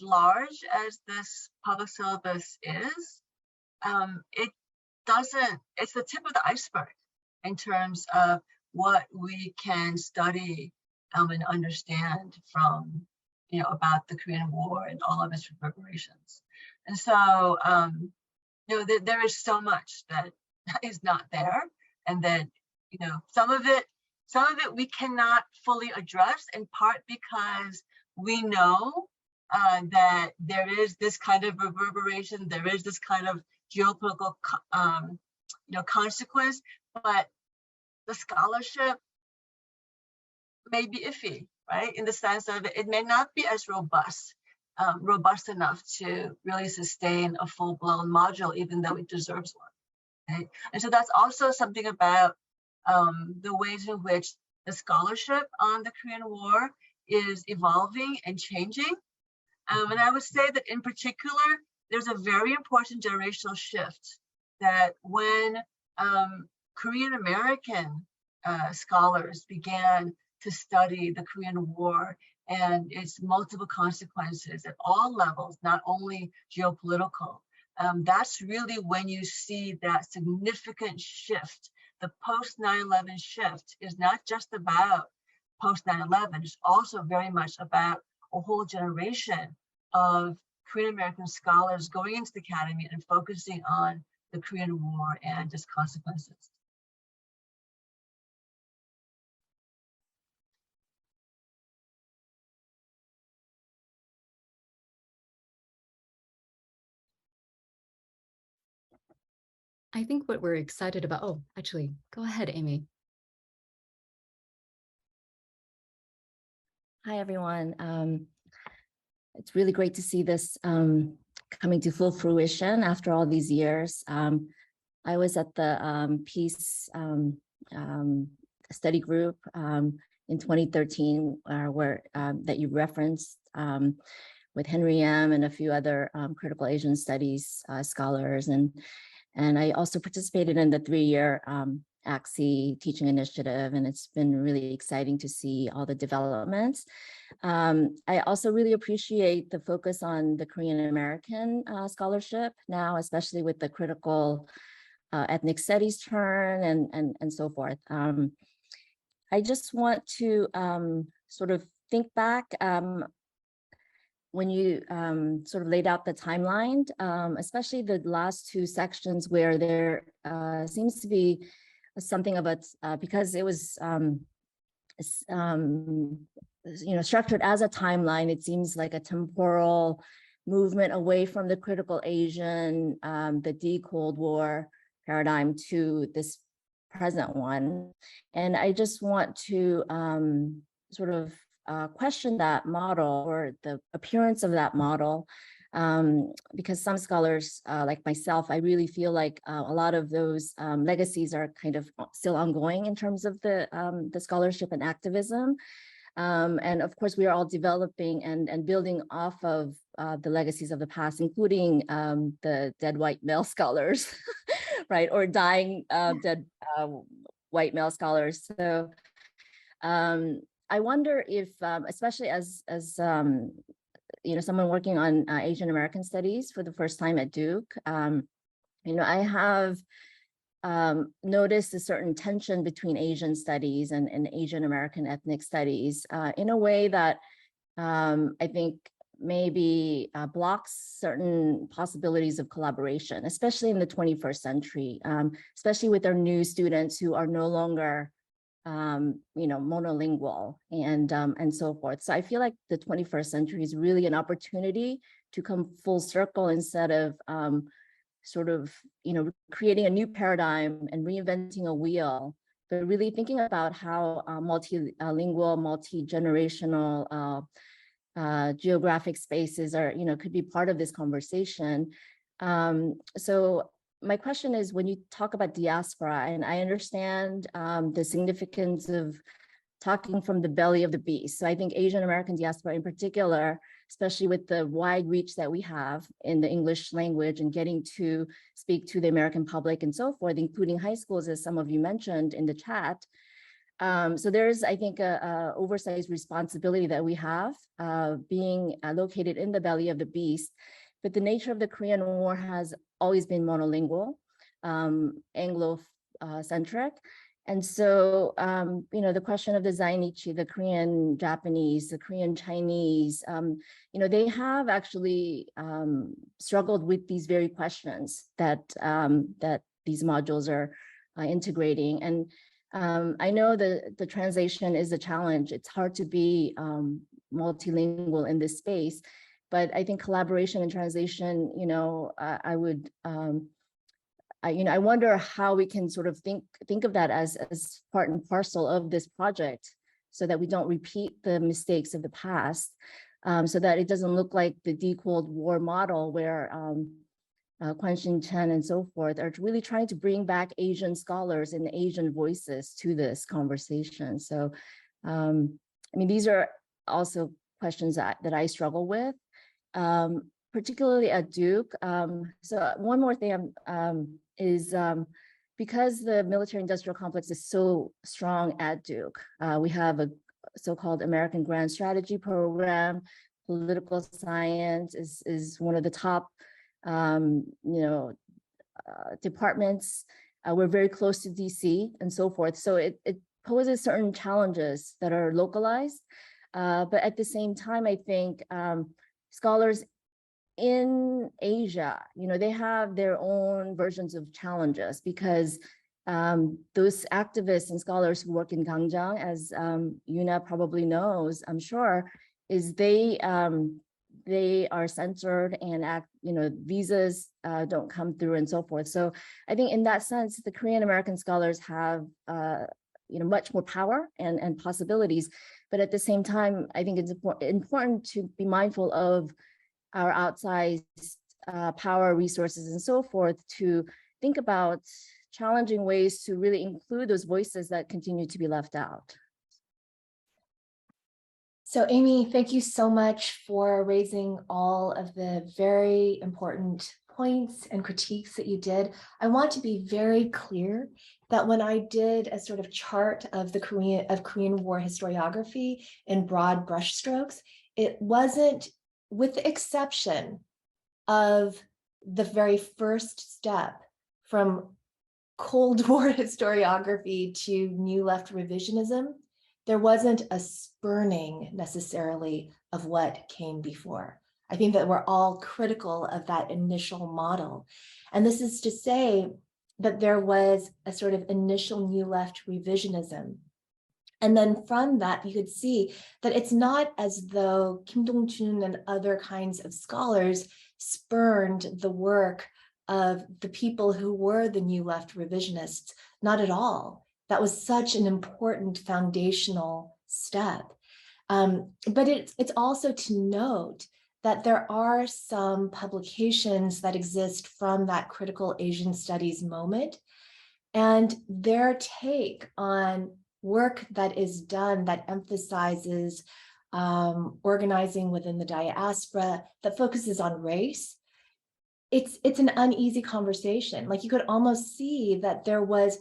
large as this public syllabus is, it's the tip of the iceberg in terms of what we can study and understand from, about the Korean War and all of its reverberations. And so, there is so much that is not there, and that, some of it we cannot fully address, in part because we know that there is this kind of reverberation, there is this kind of geopolitical, consequence, but the scholarship may be iffy, right? In the sense of it may not be as robust enough to really sustain a full-blown module, even though it deserves one. Right? And so that's also something about the ways in which the scholarship on the Korean War is evolving and changing. And I would say that in particular, there's a very important generational shift that when Korean American scholars began to study the Korean War and its multiple consequences at all levels, not only geopolitical, that's really when you see that significant shift. The post 9/11 shift is not just about post 9/11, it's also very much about a whole generation of Korean American scholars going into the academy and focusing on the Korean War and its consequences. I think what we're excited about, oh, actually, go ahead, Amy. Hi, everyone. It's really great to see this coming to full fruition after all these years. I was at the Peace study group in 2013, where that you referenced, with Henry M. and a few other critical Asian studies scholars. And I also participated in the 3-year AXI teaching initiative, and it's been really exciting to see all the developments. I also really appreciate the focus on the Korean American scholarship now, especially with the critical ethnic studies turn and so forth. I just want to sort of think back when you sort of laid out the timeline, especially the last 2 sections where there seems to be something of a, because it was structured as a timeline, it seems like a temporal movement away from the critical Asian, the de-Cold War paradigm to this present one. And I just want to sort of question that model or the appearance of that model, because some scholars like myself, I really feel like a lot of those legacies are kind of still ongoing in terms of the scholarship and activism. And of course, we are all developing and building off of the legacies of the past, including the dead white male scholars, right? Or dying dead white male scholars. So I wonder if, especially as someone working on Asian American studies for the first time at Duke, I have noticed a certain tension between Asian studies and Asian American ethnic studies in a way that I think maybe blocks certain possibilities of collaboration, especially in the 21st century, especially with our new students who are no longer monolingual and so forth. So I feel like the 21st century is really an opportunity to come full circle instead of creating a new paradigm and reinventing a wheel, but really thinking about how multilingual, multi-generational geographic spaces are, could be part of this conversation. So my question is, when you talk about diaspora, and I understand the significance of talking from the belly of the beast. So I think Asian American diaspora in particular, especially with the wide reach that we have in the English language and getting to speak to the American public and so forth, including high schools, as some of you mentioned in the chat. So there's, I think, a oversized responsibility that we have being located in the belly of the beast. But the nature of the Korean War has always been monolingual, Anglo-centric. And so, the question of the Zainichi, the Korean Japanese, the Korean Chinese, they have actually struggled with these very questions that these modules are integrating. And I know the translation is a challenge. It's hard to be multilingual in this space, but I think collaboration and translation, I would, I wonder how we can sort of think of that as part and parcel of this project, so that we don't repeat the mistakes of the past, so that it doesn't look like the de-Cold War model where Quan Shin Chen and so forth are really trying to bring back Asian scholars and Asian voices to this conversation. So, these are also questions that I struggle with, particularly at Duke. So one more thing is because the military industrial complex is so strong at Duke, we have a so-called American Grand Strategy program. Political science is one of the top departments. We're very close to DC and so forth. So it poses certain challenges that are localized. But at the same time, I think scholars in Asia, they have their own versions of challenges, because those activists and scholars who work in Gangjang, as Yuna probably knows, I'm sure, is they are censored and visas don't come through and so forth. So I think in that sense, the Korean American scholars have much more power and possibilities. But at the same time, I think it's important to be mindful of our outsized power, resources, and so forth, to think about challenging ways to really include those voices that continue to be left out. So Amy, thank you so much for raising all of the very important points and critiques that you did. I want to be very clear that when I did a sort of chart of the Korean War historiography in broad brushstrokes, it wasn't, with the exception of the very first step from Cold War historiography to New Left revisionism, there wasn't a spurning necessarily of what came before. I think that we're all critical of that initial model. And this is to say that there was a sort of initial New Left revisionism. And then from that, you could see that it's not as though Kim Dong-chun and other kinds of scholars spurned the work of the people who were the New Left revisionists. Not at all. That was such an important foundational step. But it's also to note that there are some publications that exist from that critical Asian studies moment, and their take on work that is done that emphasizes organizing within the diaspora, that focuses on race. It's an uneasy conversation. Like, you could almost see that there was,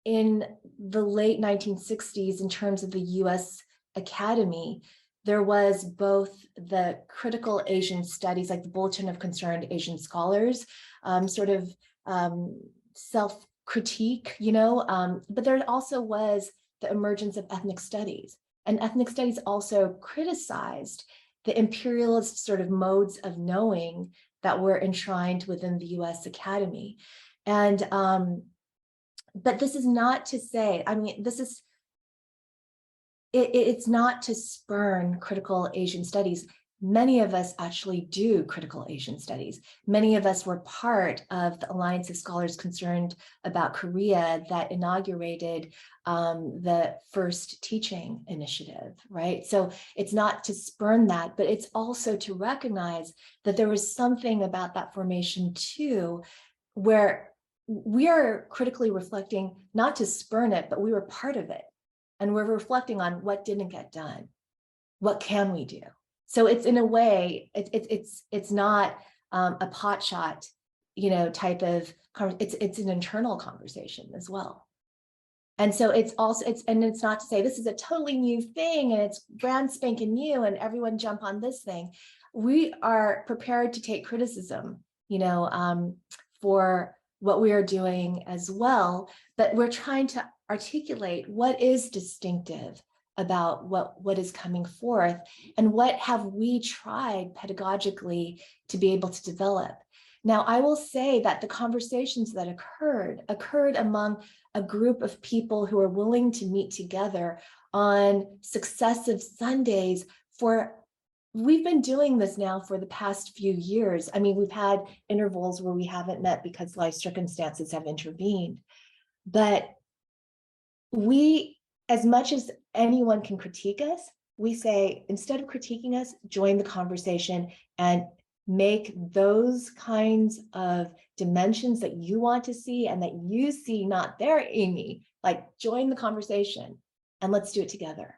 in the late 1960s, in terms of the US Academy, there was both the critical Asian studies, like the Bulletin of Concerned Asian Scholars, self-critique, but there also was the emergence of ethnic studies. And ethnic studies also criticized the imperialist sort of modes of knowing that were enshrined within the US Academy. And, but this is not to say, it's not to spurn critical Asian studies. Many of us actually do critical Asian studies. Many of us were part of the Alliance of Scholars Concerned About Korea that inaugurated the first teaching initiative, right? So it's not to spurn that, but it's also to recognize that there was something about that formation too, where we are critically reflecting, not to spurn it, but we were part of it. And we're reflecting on what didn't get done. What can we do? So it's, in a way, it's not a potshot, type of, it's an internal conversation as well. And so it's not to say this is a totally new thing and it's brand spanking new and everyone jump on this thing. We are prepared to take criticism, for what we are doing as well, but we're trying to articulate what is distinctive about what is coming forth and what have we tried pedagogically to be able to develop. Now, I will say that the conversations that occurred among a group of people who are willing to meet together on successive Sundays we've been doing this now for the past few years. I mean, we've had intervals where we haven't met because life circumstances have intervened, but as much as anyone can critique us, we say, instead of critiquing us, join the conversation and make those kinds of dimensions that you want to see and that you see not there, Amy, like, join the conversation and let's do it together.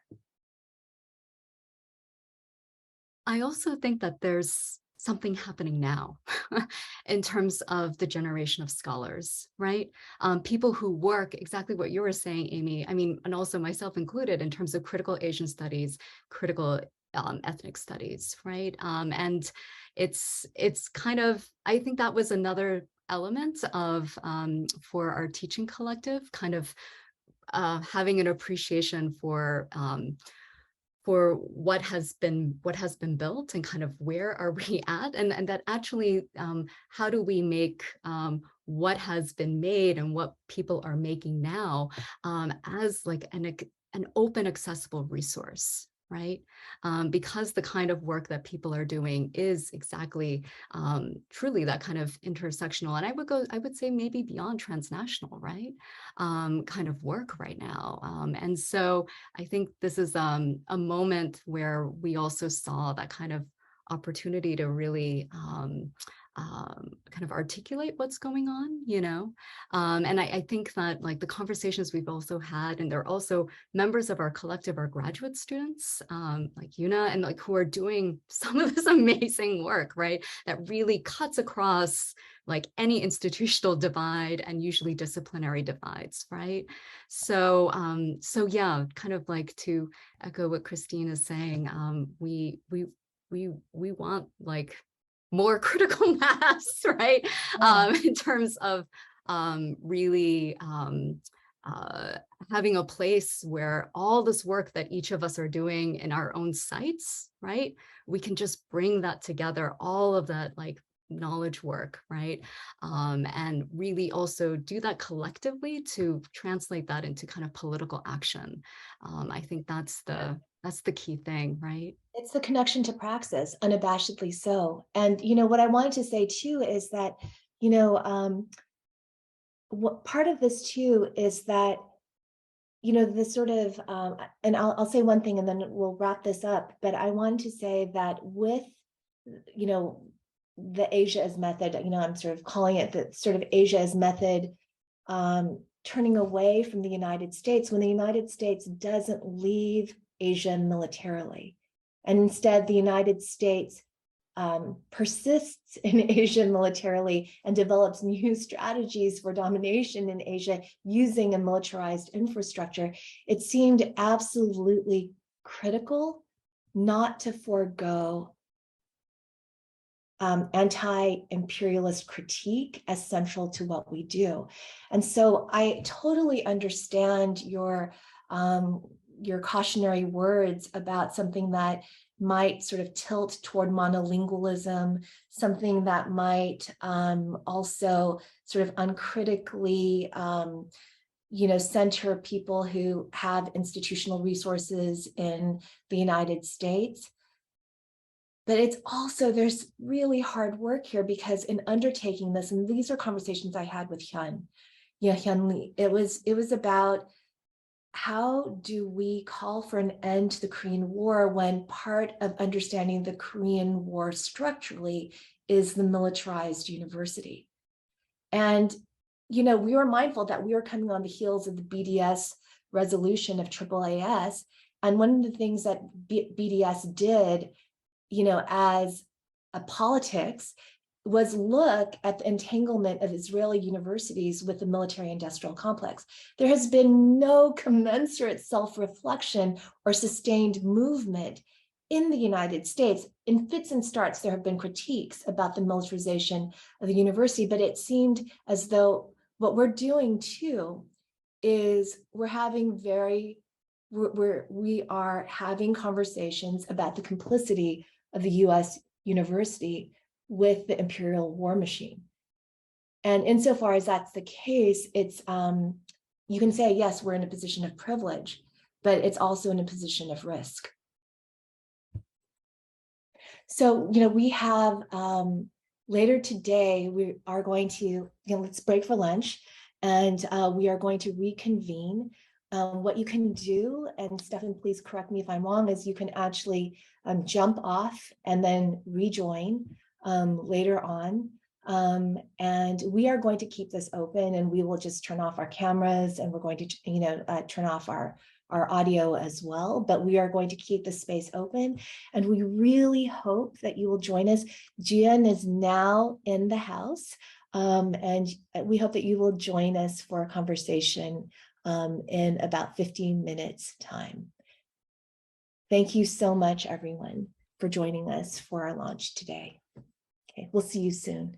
I also think that there's something happening now in terms of the generation of scholars, right? People who work exactly what you were saying, Amy, and also myself included, in terms of critical Asian studies, critical ethnic studies, right? And it's kind of, I think that was another element of, for our teaching collective, kind of having an appreciation for what has been built and kind of where are we at, and that actually how do we make what has been made and what people are making now as like an open, accessible resource, right? Because the kind of work that people are doing is exactly truly that kind of intersectional, and I would say maybe beyond transnational, right? Kind of work right now. And so I think this is a moment where we also saw that kind of opportunity to really kind of articulate what's going on, you know? And I think that like the conversations we've also had, and they're also members of our collective, our graduate students, like Yuna, and like who are doing some of this amazing work, right? That really cuts across like any institutional divide and usually disciplinary divides, right? So, so yeah, kind of like to echo what Christine is saying, we want like more critical mass, right? In terms of really having a place where all this work that each of us are doing in our own sites, right? We can just bring that together, all of that like knowledge work, right? And really also do that collectively to translate that into kind of political action. I think that's the key thing, right? It's the connection to praxis, unabashedly so. And, you know, what I wanted to say too is that, you know, what part of this too is that, you know, this sort of, and I'll say one thing and then we'll wrap this up, but I wanted to say that with, you know, the Asia as method, you know, I'm sort of calling it the sort of Asia as method, turning away from the United States when the United States doesn't leave Asia militarily. And instead, the United States persists in Asia militarily and develops new strategies for domination in Asia using a militarized infrastructure. It seemed absolutely critical not to forego anti-imperialist critique as central to what we do. And so I totally understand your cautionary words about something that might sort of tilt toward monolingualism, something that might also sort of uncritically you know, center people who have institutional resources in the United States. But it's also, there's really hard work here because in undertaking this, and these are conversations I had with Hyun Lee, it was about how do we call for an end to the Korean War when part of understanding the Korean War structurally is the militarized university. And, you know, we were mindful that we were coming on the heels of the BDS resolution of AAAS. And one of the things that BDS did, you know, as a politics, was look at the entanglement of Israeli universities with the military-industrial complex. There has been no commensurate self-reflection or sustained movement in the United States. In fits and starts, there have been critiques about the militarization of the university, but it seemed as though what we're doing too is we are having conversations about the complicity of the US university with the imperial war machine. And insofar as that's the case, it's you can say, yes, we're in a position of privilege, but it's also in a position of risk. So, you know, we have later today, we are going to, you know, let's break for lunch, and we are going to reconvene. What you can do, and Stefan, please correct me if I'm wrong, is you can actually jump off and then rejoin later on. And we are going to keep this open, and we will just turn off our cameras, and we're going to, you know, turn off our audio as well, but we are going to keep the space open. And we really hope that you will join us. Jian is now in the house, and we hope that you will join us for a conversation in about 15 minutes time. Thank you so much, everyone, for joining us for our launch today. Okay, we'll see you soon.